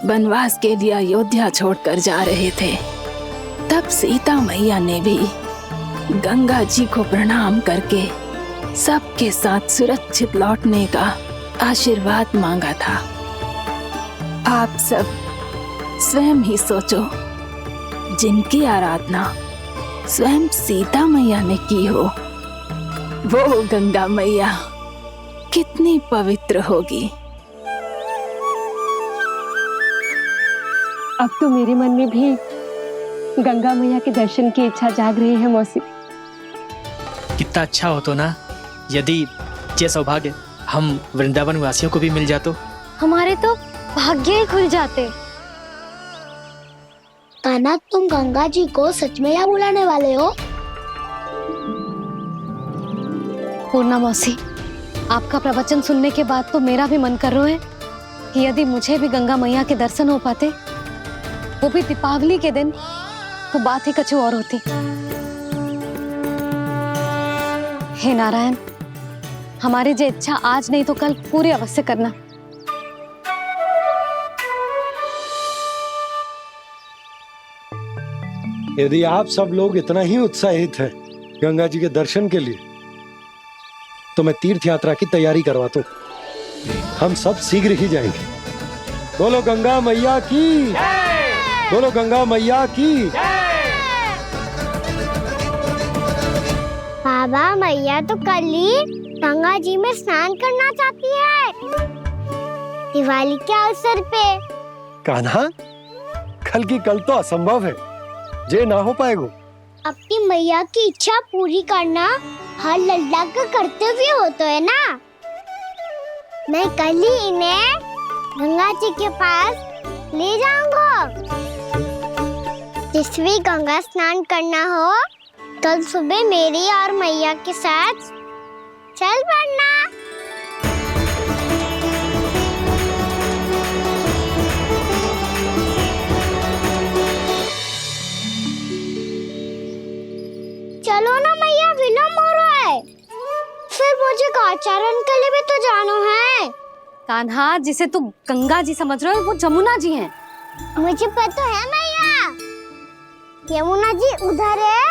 [SPEAKER 20] वनवास के लिए अयोध्या छोड़कर जा रहे थे, तब सीता मैया ने भी गंगा जी को प्रणाम करके सबके साथ सुरक्षित लौटने का आशीर्वाद मांगा था। आप सब स्वयं ही सोचो, जिनकी आराधना स्वयं सीता मैया ने की हो, वो गंगा मैया कितनी पवित्र होगी।
[SPEAKER 13] अब तो मेरे मन में भी गंगा मैया के दर्शन की इच्छा जाग रही है मौसी।
[SPEAKER 9] कितना अच्छा हो तो ना यदि ये सौभाग्य हम वृंदावन वासियों को भी मिल जातो।
[SPEAKER 2] हमारे तो भाग्य ही खुल जाते। कान्हा, तुम गंगा जी को सच में यहाँ बुलाने वाले हो?
[SPEAKER 10] पूर्णा मौसी, आपका प्रवचन सुनने के बाद तो मेरा भी मन कर रहा है कि यदि मुझे भी गंगा मैया के दर्शन हो पाते, वो भी दीपावली के दिन, तो बात ही कुछ और होती। हे नारायण, हमारी जो इच्छा आज नहीं तो कल पूरी अवश्य करना।
[SPEAKER 8] यदि आप सब लोग इतना ही उत्साहित हैं गंगा जी के दर्शन के लिए, तो मैं तीर्थ यात्रा की तैयारी करवाता हूँ। हम सब शीघ्र ही जाएंगे। बोलो गंगा मैया की, बोलो गंगा मैया की।
[SPEAKER 2] बाबा, मैया तो कल ही गंगा जी में स्नान करना चाहती है, दिवाली के अवसर पे।
[SPEAKER 8] कान्हा, कल की कल तो असंभव है, जे ना हो पाएगा।
[SPEAKER 2] अपनी मैया की इच्छा पूरी करना हर लल्ला का कर्तव्य होता है ना। मैं कल ही इन्हें गंगा जी के पास ले जाऊंगा। जिस भी गंगा स्नान करना हो, कल सुबह मेरी और मैया के साथ चल पड़ना।
[SPEAKER 10] कान्हा, जिसे तू गंगा जी समझ रहे हो वो जमुना जी हैं।
[SPEAKER 2] मुझे पता है मैया, यमुना जी उधर है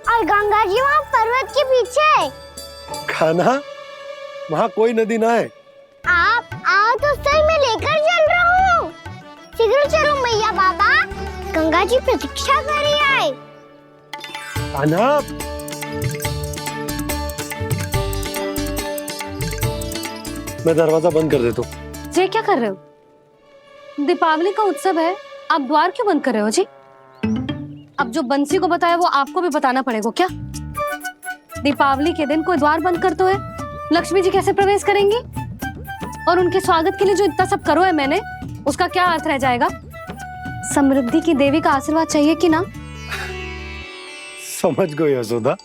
[SPEAKER 2] और गंगा जी वहाँ पर्वत के पीछे।
[SPEAKER 8] कान्हा, वहाँ कोई नदी ना है।
[SPEAKER 2] आप आओ तो सही, मैं लेकर चल रहा हूँ। शीघ्र चलो मैया बाबा, गंगा जी प्रतीक्षा कर रही है।
[SPEAKER 8] कान्हा, मैं दरवाजा बंद कर देता हूँ।
[SPEAKER 10] ये क्या कर रहे हो? दीपावली का उत्सव है, आप द्वार क्यों बंद कर रहे हो जी? अब जो बंसी को बताया वो आपको भी बताना पड़ेगा क्या? दीपावली के दिन कोई द्वार बंद कर तो है, लक्ष्मी जी कैसे प्रवेश करेंगी? और उनके स्वागत के लिए जो इतना सब करो है मैंने, उसका क्या अर्थ रह जाएगा? समृद्धि की देवी का आशीर्वाद चाहिए कि ना?
[SPEAKER 8] समझ गई यशोदा,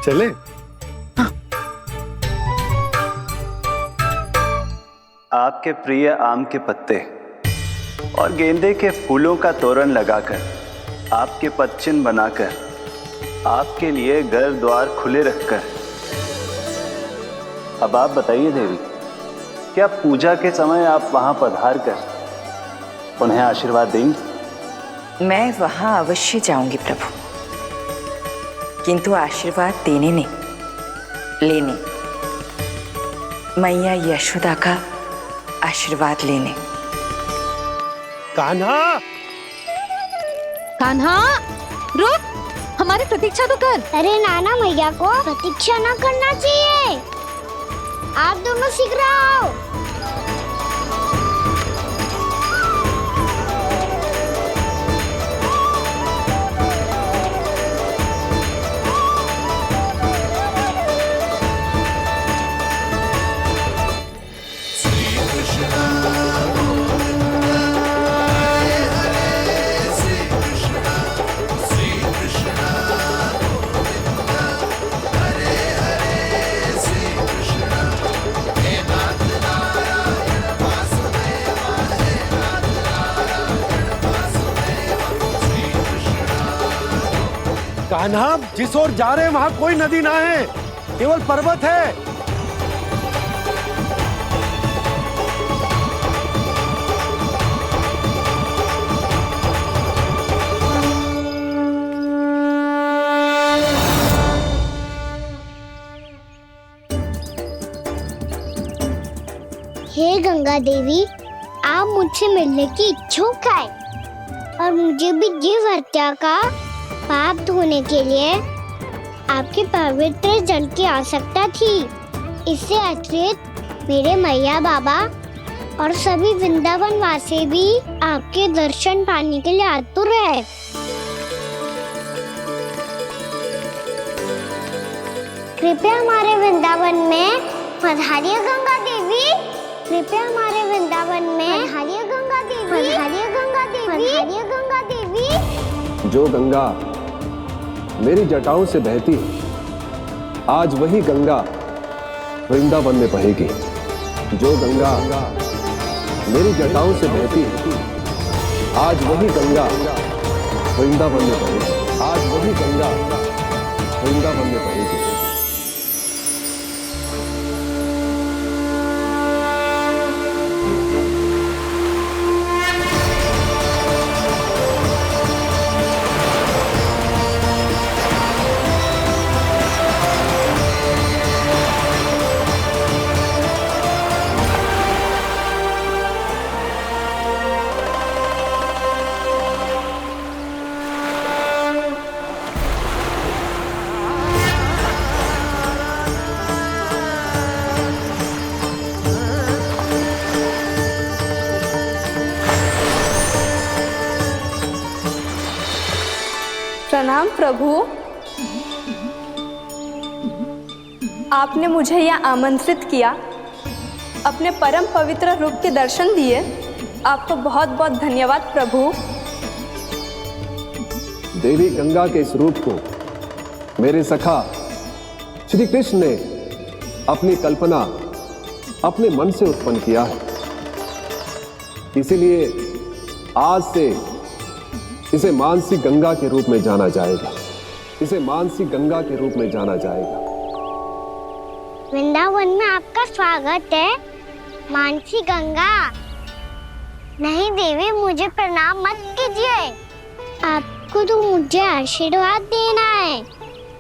[SPEAKER 8] चले।
[SPEAKER 6] आपके प्रिय आम के पत्ते और गेंदे के फूलों का तोरण लगाकर, आपके पदचिन्ह बनाकर, आपके लिए घर द्वार खुले रखकर, अब आप बताइए देवी, क्या पूजा के समय आप वहां पधार कर उन्हें आशीर्वाद देंगी?
[SPEAKER 18] मैं वहां अवश्य जाऊंगी प्रभु, किंतु आशीर्वाद देने नहीं, लेने, मैया यशोदा का आशीर्वाद लेने।
[SPEAKER 8] कान्हा,
[SPEAKER 10] कान्हा, रुक, हमारी प्रतीक्षा तो कर।
[SPEAKER 2] अरे नाना, मैया को प्रतीक्षा ना करना चाहिए। आप दोनों शीघ्र आओ।
[SPEAKER 8] कान्हा, जिस ओर जा रहे हैं वहाँ कोई नदी ना है, केवल पर्वत है।
[SPEAKER 2] हे गंगा देवी, आप मुझसे मिलने की इच्छुक है और मुझे भी जीव हत्या का पाप धोने के लिए आपके पवित्र जल की आवश्यकता थी। इससे अतिरिक्त मेरे मैया बाबा और सभी वृंदावन वासी भी आपके दर्शन पाने के लिए आतुर है। कृपया हमारे वृंदावन में पधारिए गंगा देवी। कृपया हमारे वृंदावन में पधारिए गंगा देवी। पधारिए गंगा देवी। पधारिए गंगा देवी।
[SPEAKER 11] जो गंगा मेरी जटाओं से बहती है, आज वही गंगा वृंदावन में बहेगी। जो गंगा मेरी जटाओं से बहती है, आज वही गंगा वृंदावन में बहेगी। आज वही गंगा वृंदावन में बहेगी।
[SPEAKER 19] प्रणाम प्रभु, आपने मुझे यहाँ आमंत्रित किया, अपने परम पवित्र रूप के दर्शन दिए। आपको बहुत बहुत धन्यवाद प्रभु।
[SPEAKER 11] देवी गंगा के इस रूप को मेरे सखा श्री कृष्ण ने अपनी कल्पना अपने मन से उत्पन्न किया है। इसीलिए आज से इसे मानसी गंगा के रूप में जाना जाएगा। इसे मानसी गंगा के रूप में जाना जाएगा।
[SPEAKER 2] वृंदावन में आपका स्वागत है। मानसी गंगा। नहीं देवी, मुझे प्रणाम मत कीजिए। आपको तो मुझे आशीर्वाद देना है,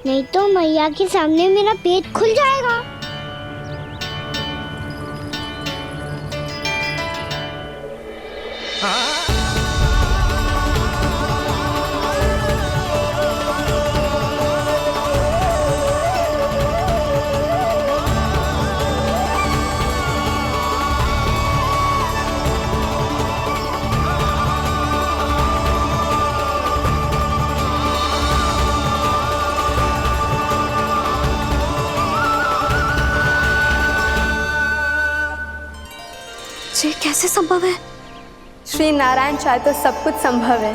[SPEAKER 2] नहीं तो मैया के सामने मेरा पेट खुल जाएगा।
[SPEAKER 10] ये कैसे संभव है?
[SPEAKER 19] श्री नारायण चाहे तो सब कुछ संभव है।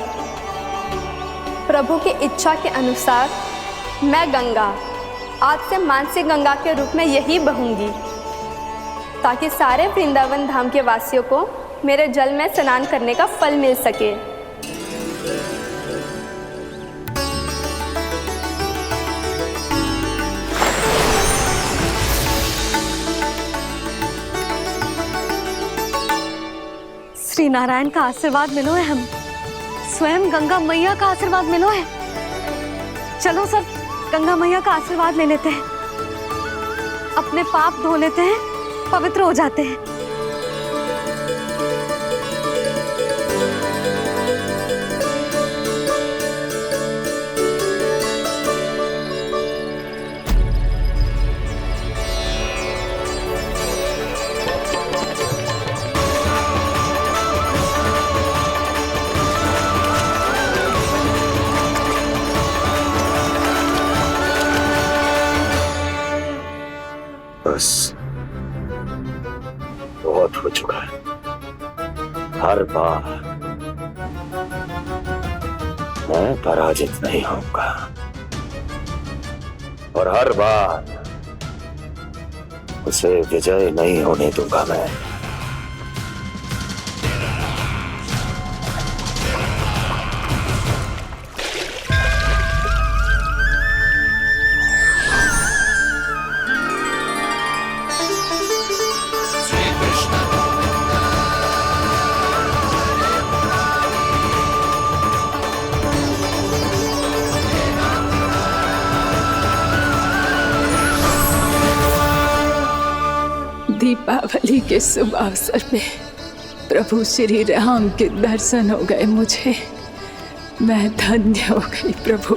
[SPEAKER 19] प्रभु की इच्छा के अनुसार मैं गंगा आज से मानसी गंगा के रूप में यही बहूंगी, ताकि सारे वृंदावन धाम के वासियों को मेरे जल में स्नान करने का फल मिल सके।
[SPEAKER 10] श्री नारायण का आशीर्वाद मिलो है, हम स्वयं गंगा मैया का आशीर्वाद मिलो है। चलो सब गंगा मैया का आशीर्वाद ले लेते हैं, अपने पाप धो लेते हैं, पवित्र हो जाते हैं।
[SPEAKER 17] बस बहुत हो चुका है। हर बार मैं पराजित नहीं होऊंगा और हर बार उसे विजय नहीं होने दूंगा मैं।
[SPEAKER 20] दीपावली के शुभ अवसर में प्रभु श्री राम के दर्शन हो गए मुझे। मैं धन्य हो गई प्रभु।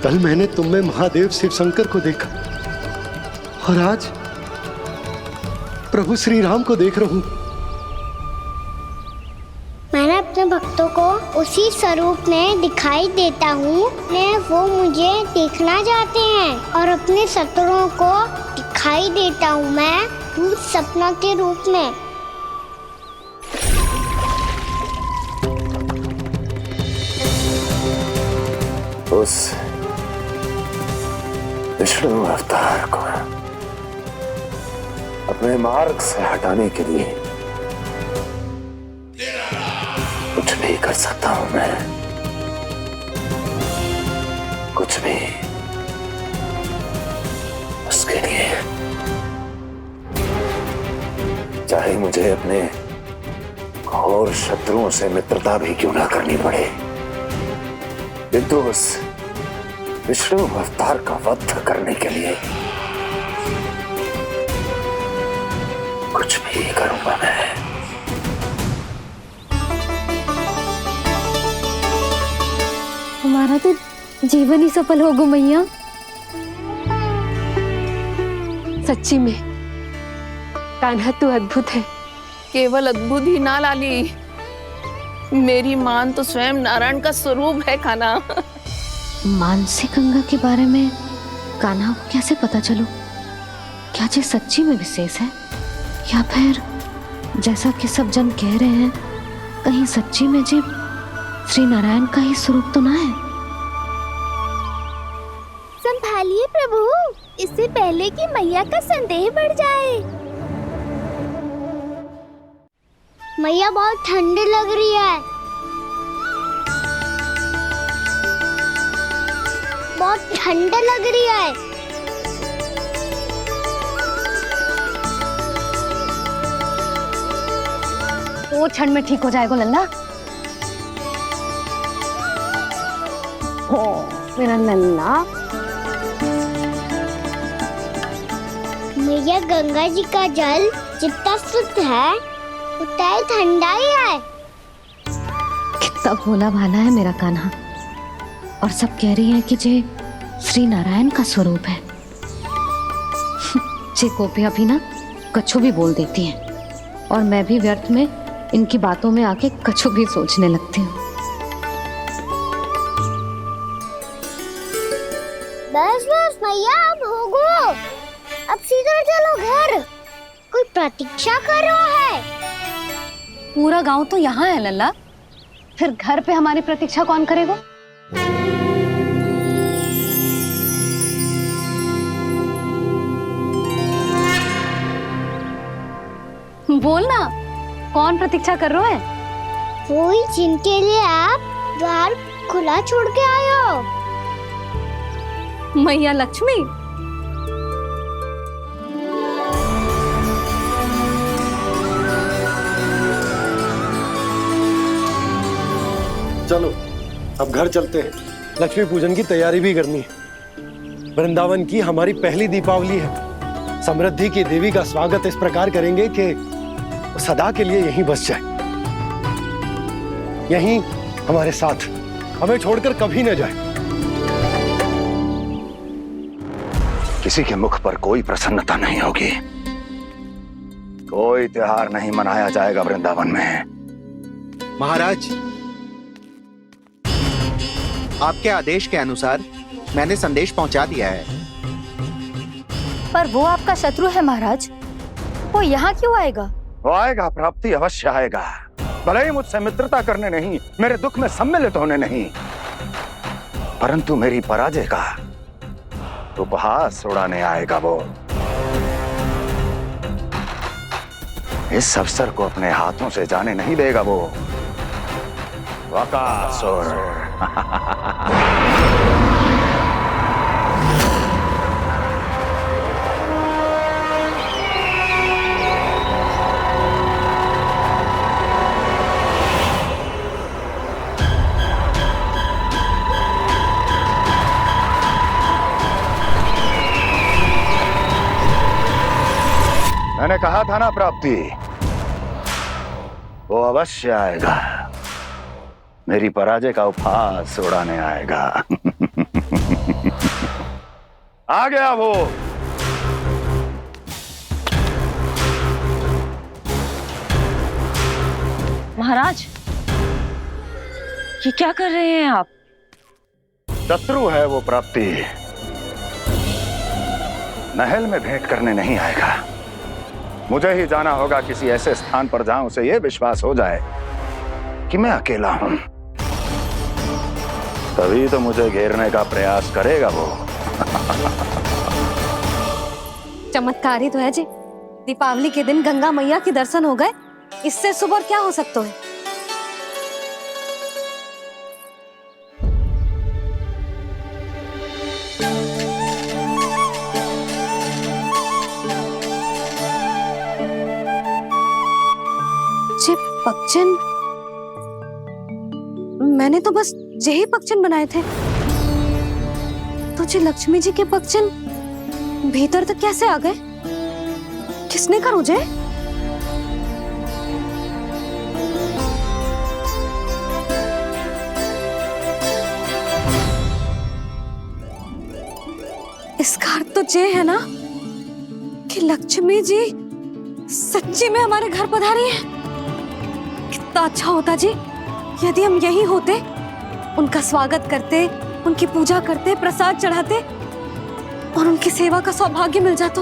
[SPEAKER 8] कल मैंने तुम में महादेव शिव शंकर को देखा और आज प्रभु श्री राम को देख रहा हूं।
[SPEAKER 2] मैंने अपने भक्तों को उसी स्वरूप में दिखाई देता हूँ, वो मुझे देखना चाहते हैं और अपने शत्रुओं को दिखाई देता हूँ मैं भूत सपना के रूप में।
[SPEAKER 17] उस विष्णु अवतार को अपने मार्ग से हटाने के लिए कुछ भी कर सकता हूं मैं, कुछ भी। उसके लिए चाहे मुझे अपने घोर शत्रुओं से मित्रता भी क्यों ना करनी पड़े, किंतु उस विष्णु अवतार का वध करने के लिए कुछ भी करूंगा मैं।
[SPEAKER 10] हमारा तो जीवन ही सफल होगा मैया।
[SPEAKER 13] सच्ची में कान्हा तू अद्भुत है।
[SPEAKER 12] केवल अद्भुत ही ना लाली, मेरी मान तो स्वयं नारायण का स्वरूप है कान्हा।
[SPEAKER 7] मानसी गंगा के बारे में कान्हा को कैसे पता चलू? क्या ये सच्ची में विशेष है या फिर जैसा कि सब जन कह रहे हैं कहीं सच्ची में जी श्री नारायण का ही स्वरूप तो ना है?
[SPEAKER 2] संभालिए प्रभु, इससे पहले कि मैया का संदेह बढ़ जाए। मैया बहुत ठंडी लग रही है, बहुत ठंडा लग रही है।
[SPEAKER 10] 2 क्षण में ठीक हो जाएगा लल्ला। हो मेरा लल्ला।
[SPEAKER 2] मैया गंगा जी का जल जितना शुद्ध है उतना ही ठंडा ही है।
[SPEAKER 10] कितना भोला भाला है मेरा कान्हा। और सब कह रही हैं कि जे श्री नारायण का स्वरूप है। जे गोपियां भी ना कछु भी बोल देती हैं और मैं भी व्यर्थ में इनकी बातों में आके कछु भी सोचने लगती हूँ।
[SPEAKER 2] बस बस मैया अब होगो, अब सीधा चलो घर। कोई प्रतीक्षा कर रहा है।
[SPEAKER 10] पूरा गांव तो यहाँ है लल्ला, फिर घर पे हमारी प्रतीक्षा कौन करेगा? बोल ना, कौन प्रतीक्षा कर रहे हैं?
[SPEAKER 2] वही जिनके लिए आप द्वार खुला छोड़ के आए हो।
[SPEAKER 10] मैया लक्ष्मी।
[SPEAKER 8] चलो अब घर चलते हैं। लक्ष्मी पूजन की तैयारी भी करनी है। वृंदावन की हमारी पहली दीपावली है। समृद्धि की देवी का स्वागत इस प्रकार करेंगे कि सदा के लिए यहीं बस जाए, यहीं हमारे साथ, हमें छोड़कर कभी न जाए।
[SPEAKER 17] किसी के मुख पर कोई प्रसन्नता नहीं होगी, कोई त्योहार नहीं मनाया जाएगा वृंदावन में।
[SPEAKER 16] महाराज, आपके आदेश के अनुसार मैंने संदेश पहुंचा दिया है।
[SPEAKER 10] पर वो आपका शत्रु है महाराज, वो यहाँ क्यों आएगा?
[SPEAKER 17] वो आएगा, प्राप्ति अवश्य आएगा। भले ही मुझसे मित्रता करने नहीं, मेरे दुख में सम्मिलित होने नहीं, परंतु मेरी पराजय का उपहास उड़ाने आएगा वो। इस अवसर को अपने हाथों से जाने नहीं देगा वो। वकासुर। मैंने कहा था ना प्राप्ति, वो अवश्य आएगा, मेरी पराजय का उपहास उड़ाने आएगा। आ गया वो।
[SPEAKER 7] महाराज, ये क्या कर रहे हैं आप?
[SPEAKER 17] शत्रु है वो प्राप्ति, महल में भेंट करने नहीं आएगा। मुझे ही जाना होगा किसी ऐसे स्थान पर जहां उसे यह विश्वास हो जाए कि मैं अकेला हूं, तभी तो मुझे घेरने का प्रयास करेगा वो।
[SPEAKER 10] चमत्कार ही तो है जी। दीपावली के दिन गंगा मैया के दर्शन हो गए, इससे शुभ और क्या हो सकता है? पक्षन, मैंने तो बस यही पक्षन बनाए थे। तुझे लक्ष्मी जी के पक्षन भीतर तक कैसे आ गए? किसने कर मुझे? इसका अर्थ तो ये है ना कि लक्ष्मी जी सच्ची में हमारे घर पधारी है। कितना अच्छा होता जी यदि हम यही होते, उनका स्वागत करते, उनकी पूजा करते, प्रसाद चढ़ाते और उनकी सेवा का सौभाग्य मिल जाता।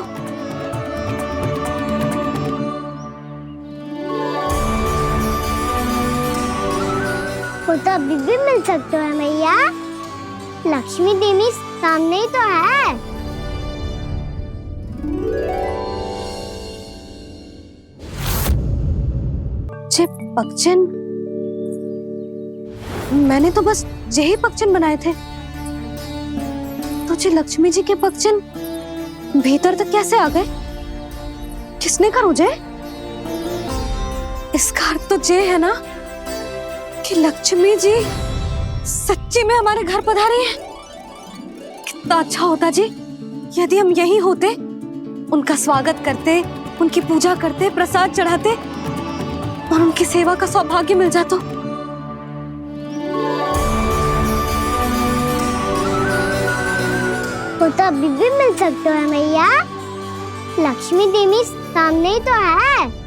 [SPEAKER 2] वो तो अभी भी मिल सकता है मैया, लक्ष्मी देवी सामने ही तो है।
[SPEAKER 10] पक्षन, मैंने तो बस यही पक्षन बनाए थे। तुझे लक्ष्मी जी के पक्षन भीतर तक कैसे आ गए? किसने कर मुझे? इसका अर्थ तो ये है ना कि लक्ष्मी जी सच्ची में हमारे घर पधारी हैं। कितना अच्छा होता जी यदि हम यहीं होते, उनका स्वागत करते, उनकी पूजा करते, प्रसाद चढ़ाते और उनकी सेवा का सौभाग्य मिल जाता।
[SPEAKER 2] वो तो अभी भी मिल सकते हैं मैया, लक्ष्मी देवी सामने ही तो है।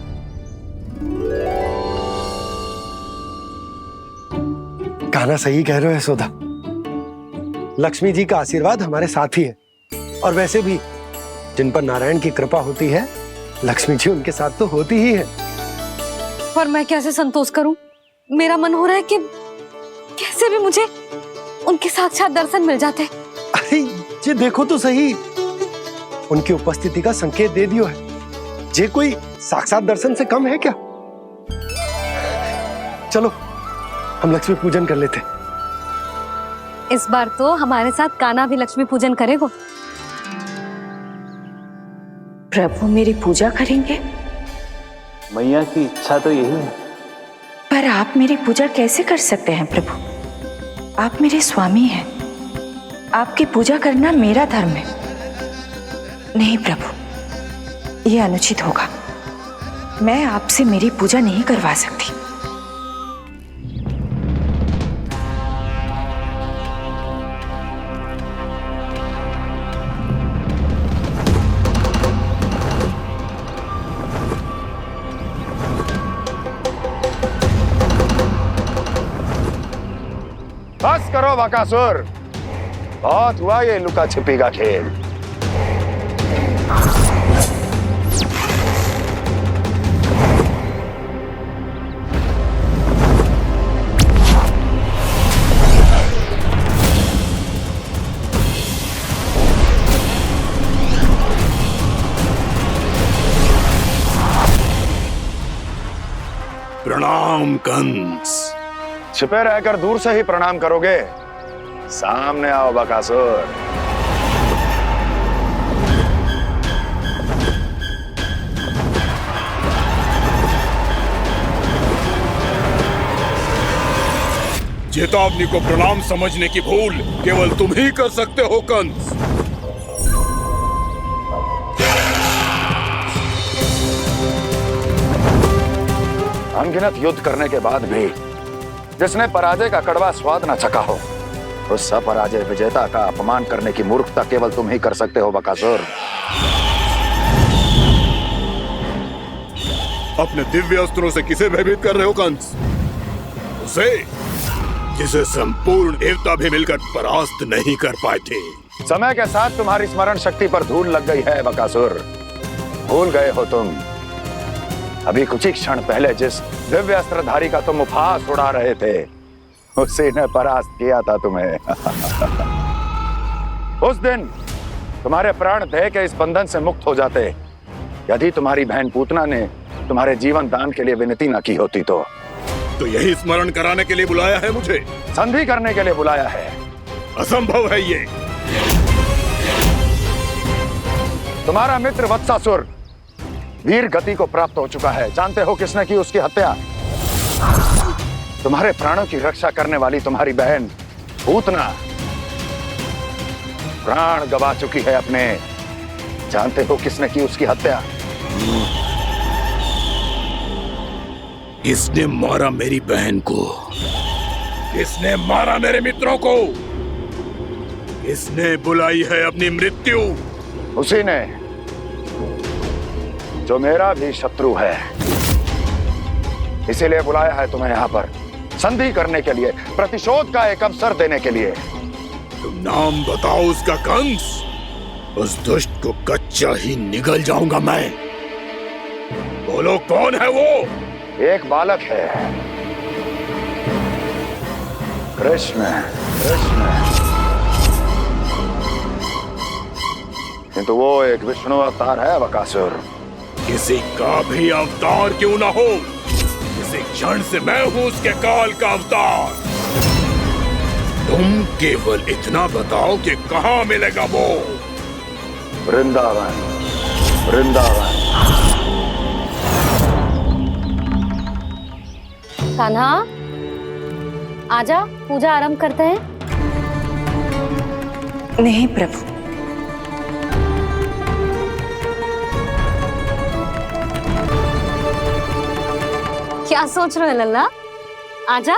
[SPEAKER 8] कहना सही कह रहे हो यशोदा, लक्ष्मी जी का आशीर्वाद हमारे साथ ही है। और वैसे भी जिन पर नारायण की कृपा होती है, लक्ष्मी जी उनके साथ तो होती ही है।
[SPEAKER 10] पर मैं कैसे संतोष करूं? मेरा मन हो रहा है कि कैसे भी मुझे उनके साक्षात दर्शन मिल जाते।
[SPEAKER 8] अरे ये देखो तो सही, उनकी उपस्थिति का संकेत दे दियो है। ये कोई साक्षात दर्शन से कम है क्या? चलो हम लक्ष्मी पूजन कर लेते।
[SPEAKER 10] इस बार तो हमारे साथ कान्हा भी लक्ष्मी पूजन करेगा।
[SPEAKER 18] प्रभु मेरी पूजा करेंगे?
[SPEAKER 6] मैया की इच्छा तो यही है।
[SPEAKER 18] पर आप मेरी पूजा कैसे कर सकते हैं प्रभु? आप मेरे स्वामी हैं, आपकी पूजा करना मेरा धर्म है। नहीं प्रभु, यह अनुचित होगा। मैं आपसे मेरी पूजा नहीं करवा सकती।
[SPEAKER 17] बस करो बकासुर, बहुत हुआ ये लुका छिपी का खेल।
[SPEAKER 21] प्रणाम कंस।
[SPEAKER 17] छिपे रहकर दूर से ही प्रणाम करोगे? सामने आओ बकासुर।
[SPEAKER 21] चेतावनी को प्रणाम समझने की भूल केवल तुम ही कर सकते हो कंस।
[SPEAKER 17] अनगिनत युद्ध करने के बाद भी जिसने पराजय का कड़वा स्वाद न चखा हो, उस अपराजय विजेता का अपमान करने की मूर्खता केवल तुम ही कर सकते हो बकासुर।
[SPEAKER 21] अपने दिव्य अस्त्रों से किसे भयभीत कर रहे हो कंस? उसे जिसे संपूर्ण देवता भी मिलकर परास्त नहीं कर पाए थे।
[SPEAKER 17] समय के साथ तुम्हारी स्मरण शक्ति पर धूल लग गई है बकासुर। भूल गए हो तुम अभी कुछ ही क्षण पहले जिस दिव्य अस्त्रधारी का तुम उपहास उड़ा रहे थे, उसी ने परास्त किया था तुम्हें। उस दिन तुम्हारे प्राण देह के इस बंधन से मुक्त हो जाते यदि तुम्हारी बहन पूतना ने तुम्हारे जीवन दान के लिए विनती न की होती तो
[SPEAKER 21] यही स्मरण कराने के लिए बुलाया है मुझे?
[SPEAKER 17] संधि करने के लिए बुलाया है।
[SPEAKER 21] असंभव है ये।
[SPEAKER 17] तुम्हारा मित्र वत्सासुर वीर गति को प्राप्त हो चुका है। जानते हो किसने की उसकी हत्या? तुम्हारे प्राणों की रक्षा करने वाली तुम्हारी बहन पूतना प्राण गवा चुकी है अपने। जानते हो किसने की उसकी हत्या?
[SPEAKER 21] किसने मारा मेरी बहन को? किसने मारा मेरे मित्रों को? किसने बुलाई है अपनी मृत्यु?
[SPEAKER 17] उसी ने जो मेरा भी शत्रु है। इसीलिए बुलाया है तुम्हें यहाँ पर संधि करने के लिए, प्रतिशोध का एक अवसर देने के लिए।
[SPEAKER 21] तुम नाम बताओ उसका कंस। उस दुष्ट को कच्चा ही निगल जाऊंगा मैं। बोलो कौन है वो?
[SPEAKER 17] एक बालक है, कृष्ण। किंतु वो एक विष्णु अवतार है बकासुर।
[SPEAKER 21] किसी का भी अवतार क्यों ना हो, इसी क्षण से मैं हूं उसके काल का अवतार। तुम केवल इतना बताओ कि कहां मिलेगा वो?
[SPEAKER 17] वृंदावन, वृंदावन।
[SPEAKER 10] कान्हा, आजा, पूजा आरंभ करते हैं।
[SPEAKER 18] नहीं प्रभु,
[SPEAKER 10] क्या सोच रहे हो लल्ला? आजा।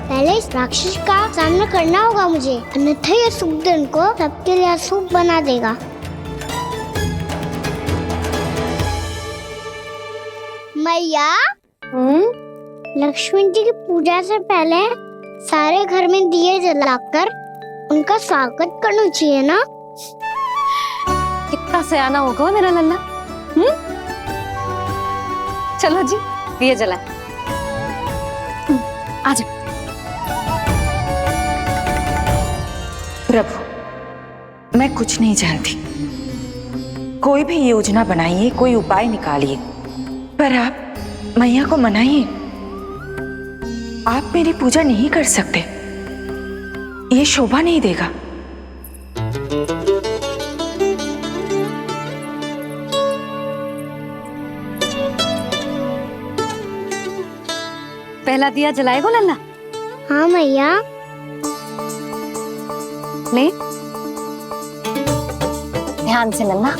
[SPEAKER 2] पहले इस राक्षस का सामना करना होगा मुझे, अन्यथा ये सुखदन को सबके लिए अशुभ बना देगा। मैया, लक्ष्मी जी की पूजा से पहले सारे घर में दिए जलाकर उनका स्वागत करना चाहिए ना?
[SPEAKER 10] कितना सयाना होगा मेरा लल्ला। चलो जी, दिए जलाए। आजा।
[SPEAKER 18] प्रभु, मैं कुछ नहीं जानती। कोई भी योजना बनाइए, कोई उपाय निकालिए, पर आप मैया को मनाइए। आप मेरी पूजा नहीं कर सकते, ये शोभा नहीं देगा।
[SPEAKER 10] पहला दिया जलाएगो लल्ला?
[SPEAKER 2] हाँ मैया।
[SPEAKER 10] ले, ध्यान से लल्ला।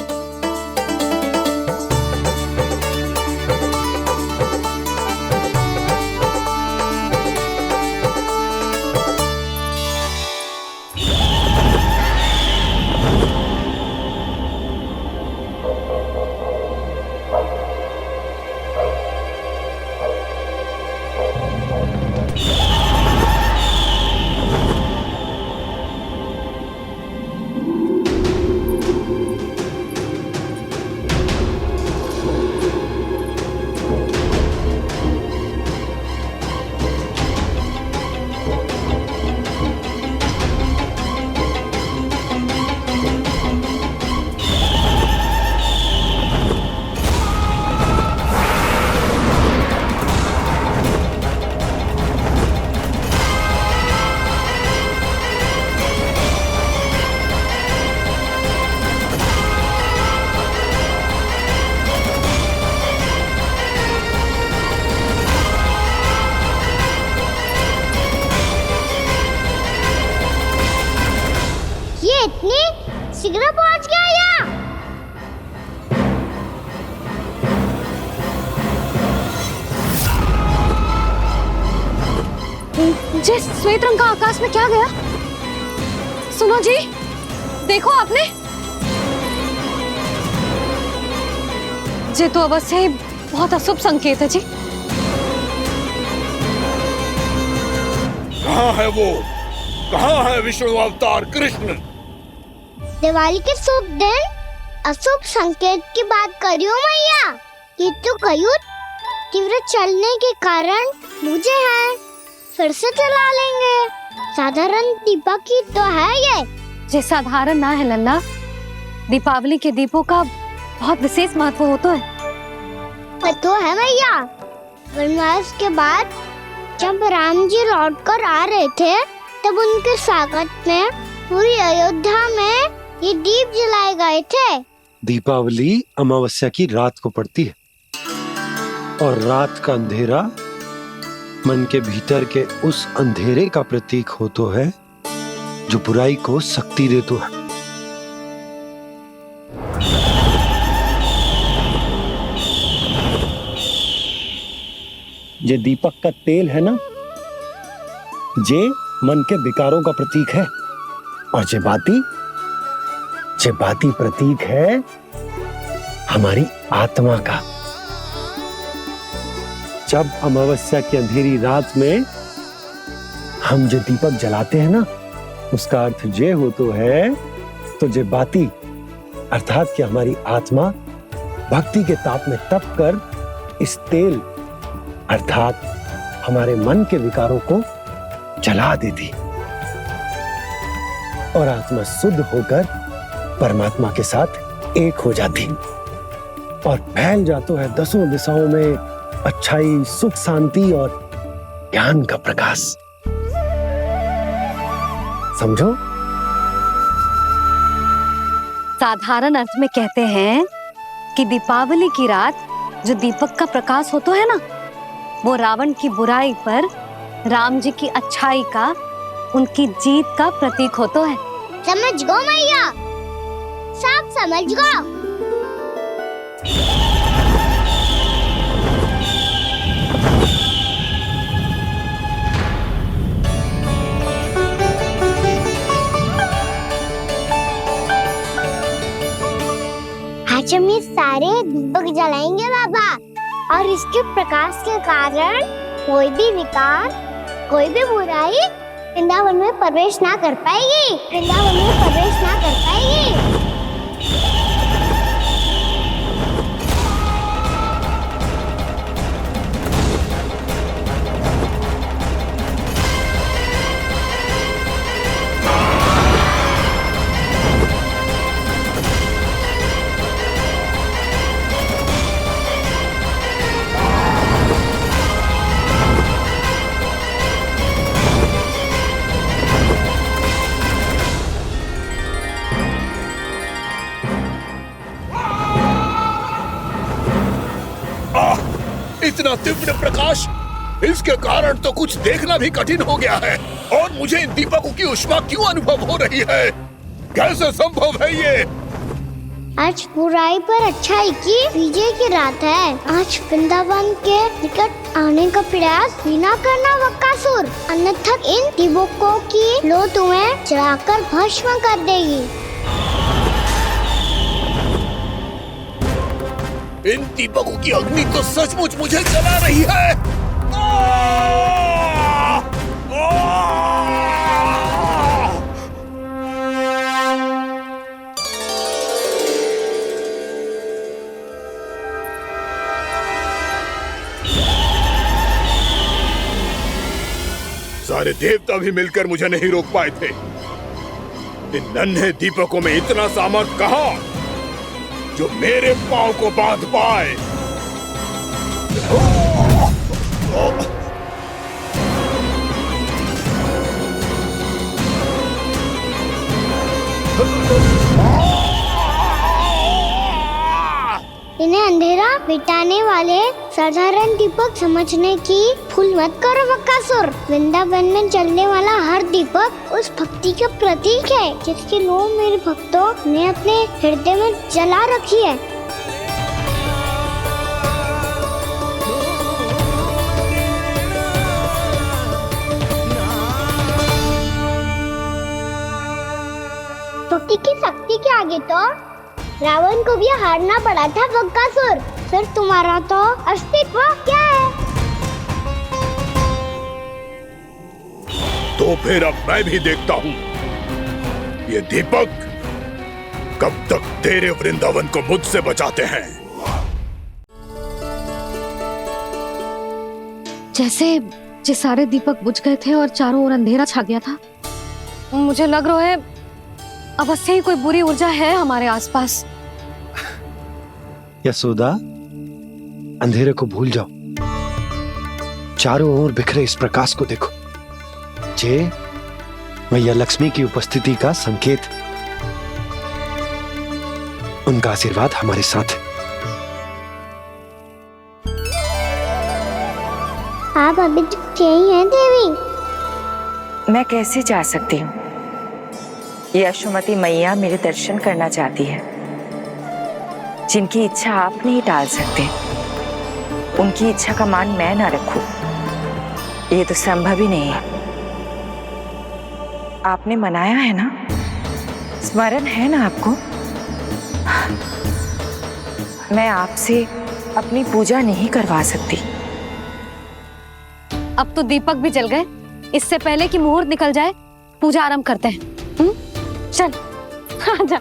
[SPEAKER 2] शीघ्र पहुंच गया यहाँ।
[SPEAKER 10] जिस श्वेत रंग का आकाश में क्या गया? सुनो जी, देखो आपने, ये तो अवश्य ही बहुत अशुभ संकेत है जी।
[SPEAKER 21] कहाँ है वो? कहाँ है विष्णु अवतार कृष्ण?
[SPEAKER 2] दिवाली के शुभ दिन अशुभ संकेत की बात करियो मैया। ये तो कयूत तीव्र चलने के कारण मुझे है, फिर से चला लेंगे। साधारण दीपक ही तो है ये
[SPEAKER 10] साधारण ना है लल्ला, दीपावली के दीपों का बहुत विशेष महत्व होता है।
[SPEAKER 2] तो है मैया, वनवास के बाद जब राम जी लौट कर आ रहे थे तब उनके स्वागत में पूरी अयोध्या में ये दीप जलाए गए थे।
[SPEAKER 8] दीपावली अमावस्या की रात को पड़ती है और रात का अंधेरा मन के भीतर के उस अंधेरे का प्रतीक हो तो है जो बुराई को शक्ति दे तो है। ये दीपक का तेल है ना, जे मन के विकारों का प्रतीक है, और जे बाती प्रतीक है हमारी आत्मा का। जब अमावस्या की अंधेरी रात में हम जो दीपक जलाते हैं ना, उसका अर्थ ये हो तो है, तो जे बाती अर्थात कि हमारी आत्मा भक्ति के ताप में तप कर इस तेल अर्थात हमारे मन के विकारों को जला देती और आत्मा शुद्ध होकर परमात्मा के साथ एक हो जाती और फैल जाता है दसों दिशाओं में अच्छाई, सुख, शांति और ज्ञान का प्रकाश। समझो?
[SPEAKER 10] साधारण अर्थ में कहते हैं कि दीपावली की रात जो दीपक का प्रकाश होता है ना, वो रावण की बुराई पर राम जी की अच्छाई का, उनकी जीत का प्रतीक होता है।
[SPEAKER 2] समझ गो मैया, सब समझ गो। आज हम ये सारे दीपक जलाएंगे बाबा, और इसके प्रकाश के कारण कोई भी विकार, कोई भी बुराई वृंदावन में प्रवेश ना कर पाएगी, वृंदावन में प्रवेश ना कर पाएगी।
[SPEAKER 21] इतना तीव्र प्रकाश, इसके कारण तो कुछ देखना भी कठिन हो गया है। और मुझे इन दीपकों की ऊष्मा क्यों अनुभव हो रही है? कैसे संभव है ये?
[SPEAKER 2] आज बुराई पर अच्छाई की विजय की रात है। आज वृंदावन के निकट आने का प्रयास भी ना करना बक्कासुर, अन्यथा इन दीपकों की लो तुम्हें जलाकर भस्म कर देगी।
[SPEAKER 21] इन दीपकों की अग्नि तो सचमुच मुझे जला रही है। सारे देवता भी मिलकर मुझे नहीं रोक पाए थे। इन नन्हे दीपकों में इतना सामर्थ्य कहां जो मेरे पांव को बांध पाए।
[SPEAKER 2] इन्हें अंधेरा मिटाने वाले साधारण दीपक समझने की भूल मत करो बक्कासुर। वृंदावन में जलने वाला हर दीपक उस भक्ति का प्रतीक है जिसकी लो मेरे भक्तों ने अपने हृदय में जला रखी है। भक्ति की शक्ति के आगे तो रावण को भी हारना पड़ा था बक्कासुर। फिर तुम्हारा तो अस्तित्व क्या है?
[SPEAKER 21] तो फिर अब मैं भी देखता हूँ ये दीपक कब तक तेरे वृंदावन को मुझसे बचाते हैं।
[SPEAKER 10] जैसे सारे दीपक बुझ गए थे और चारों ओर अंधेरा छा गया था, मुझे लग रहा है अवश्य ही कोई बुरी ऊर्जा है हमारे आसपास।
[SPEAKER 8] यशोदा, अंधेरे को भूल जाओ, चारों ओर बिखरे इस प्रकाश को देखो। जे मैया लक्ष्मी की उपस्थिति का संकेत, उनका आशीर्वाद हमारे साथ।
[SPEAKER 2] आप अभी तक यही हैं देवी?
[SPEAKER 18] मैं कैसे जा सकती हूँ? यशोमती मैया मेरे दर्शन करना चाहती है। जिनकी इच्छा आप नहीं टाल सकते, उनकी इच्छा का मान मैं ना रखूं, ये तो संभव ही नहीं है। आपने मनाया है ना, स्मरण है ना आपको? मैं आपसे अपनी पूजा नहीं करवा सकती।
[SPEAKER 10] अब तो दीपक भी जल गए, इससे पहले कि मुहूर्त निकल जाए पूजा आरंभ करते हैं। चल आजा।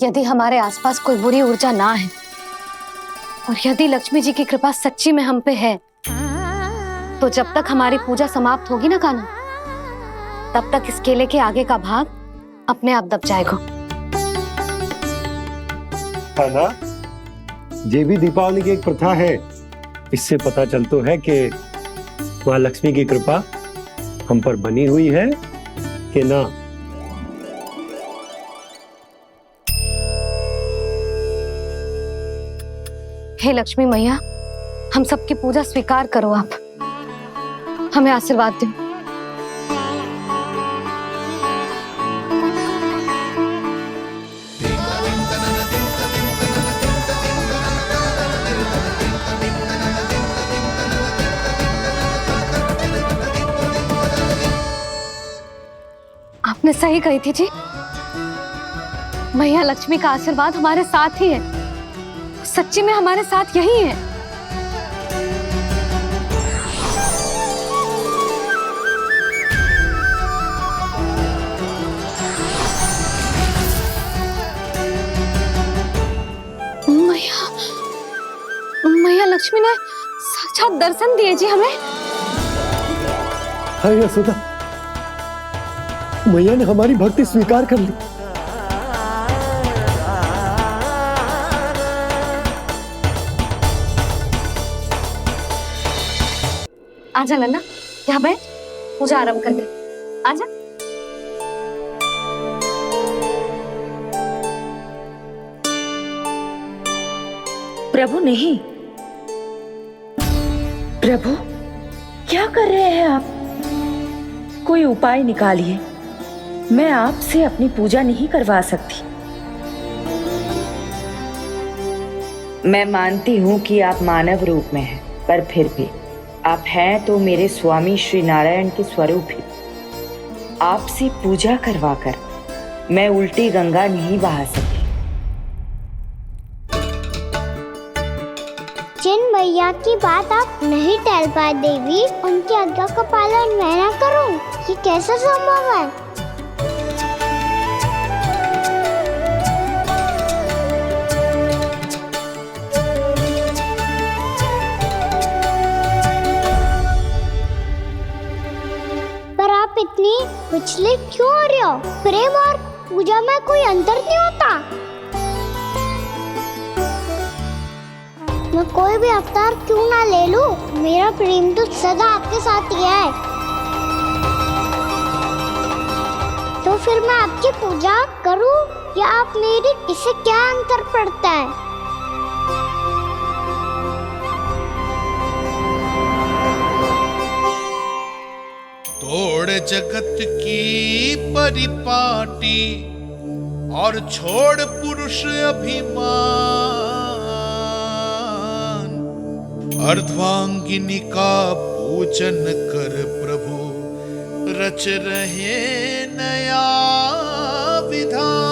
[SPEAKER 10] यदि हमारे आसपास कोई बुरी ऊर्जा ना है और यदि लक्ष्मी जी की कृपा सच्ची में हम पे है, तो जब तक हमारी पूजा समाप्त होगी ना कान्हा, तब तक इस केले के आगे का भाग अपने आप दब जाएगा।
[SPEAKER 8] है ना? ये भी दीपावली की एक प्रथा है। इससे पता चलता है कि माँ लक्ष्मी की कृपा हम पर बनी हुई है कि ना।
[SPEAKER 10] हे लक्ष्मी मैया, हम सबकी पूजा स्वीकार करो, आप हमें आशीर्वाद दो। आपने सही कही थी जी, मैया लक्ष्मी का आशीर्वाद हमारे साथ ही है, सच्ची में हमारे साथ यही है। मैया लक्ष्मी ने साक्षात दर्शन दिए जी हमें।
[SPEAKER 8] हाय यशोदा, मैया ने हमारी भक्ति स्वीकार कर ली।
[SPEAKER 10] आजा नन्ना, यहाँ बैठ, पूजा आरंभ कर दे। आजा।
[SPEAKER 18] प्रभु नहीं, प्रभु क्या कर रहे हैं आप? कोई उपाय निकालिए, मैं आपसे अपनी पूजा नहीं करवा सकती। मैं मानती हूँ कि आप मानव रूप में हैं, पर फिर भी आप हैं तो मेरे स्वामी श्री नारायण के स्वरूप ही। आपसे पूजा करवाकर मैं उल्टी गंगा नहीं बहा सकी।
[SPEAKER 2] जिन मैया की बात आप नहीं टाल पाए देवी, उनकी आज्ञा का पालन मैं ना करूं, ये कैसा संभव है? पर आप इतनी विचलित क्यों हो रहे हो? प्रेम और पूजा में कोई अंतर नहीं होता। मैं कोई भी अवतार क्यों ना ले लूं, मेरा प्रेम तो सदा आपके साथ ही है। तो फिर मैं आपकी पूजा करूं या आप मेरी, इससे क्या अंतर पड़ता है?
[SPEAKER 15] तोड़ जगत की परिपाटी और छोड़ पुरुष अभिमान, अर्धांगिनी का पूजन कर प्रभु रच रहे नया विधान।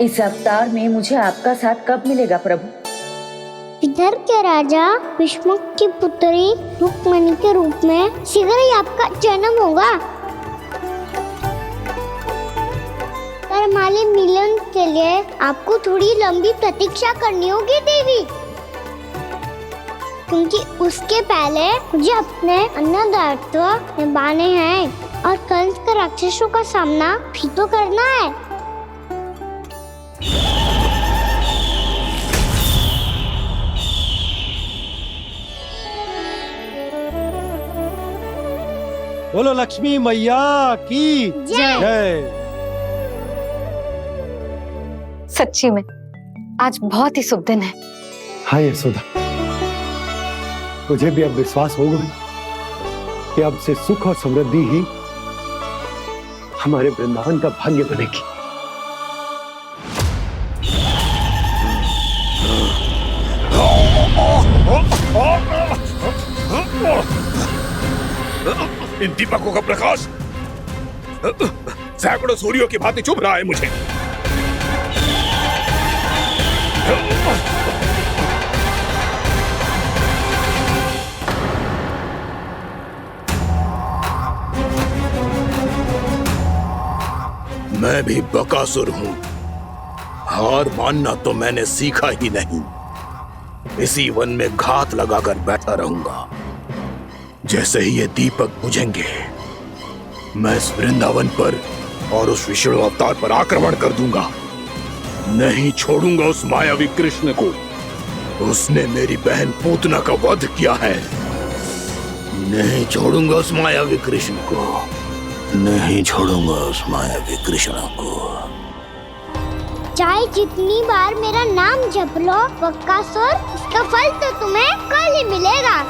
[SPEAKER 18] इस अवतार में मुझे आपका साथ कब मिलेगा प्रभु?
[SPEAKER 2] इधर के राजा भीष्मक की पुत्री रुक्मणी के रूप में शीघ्र ही आपका जन्म होगा। पर हमारे मिलन के लिए आपको थोड़ी लंबी प्रतीक्षा करनी होगी देवी, क्योंकि उसके पहले मुझे अपने अन्य दायित्व निभाने हैं और कंस के राक्षसों का सामना भी तो करना है।
[SPEAKER 8] बोलो लक्ष्मी मैया की जय।
[SPEAKER 10] सच्ची में आज बहुत ही शुभ दिन है।
[SPEAKER 8] हाँ यशोदा, मुझे भी अब विश्वास हो गया कि अब से सुख और समृद्धि ही हमारे वृंदावन का भाग्य बनेगी।
[SPEAKER 21] इन दीपकों का प्रकाश सैकड़ों सूर्यों की भांति चुभ रहा है मुझे। मैं भी बकासुर हूं, हार मानना तो मैंने सीखा ही नहीं। इसी वन में घात लगाकर बैठा रहूंगा। जैसे ही ये दीपक बुझेंगे, मैं इस वृंदावन पर और उस विष्णु अवतार पर आक्रमण कर दूंगा। नहीं छोड़ूंगा उस मायावी कृष्ण को। उसने मेरी बहन पूतना का वध किया है। नहीं छोड़ूंगा उस मायावी कृष्ण को। नहीं छोड़ूंगा उस मायावी कृष्ण को।
[SPEAKER 2] चाहे जितनी बार मेरा नाम जप लो बक्कासुर, इसका फल तो तुम्हें कल ही मिलेगा।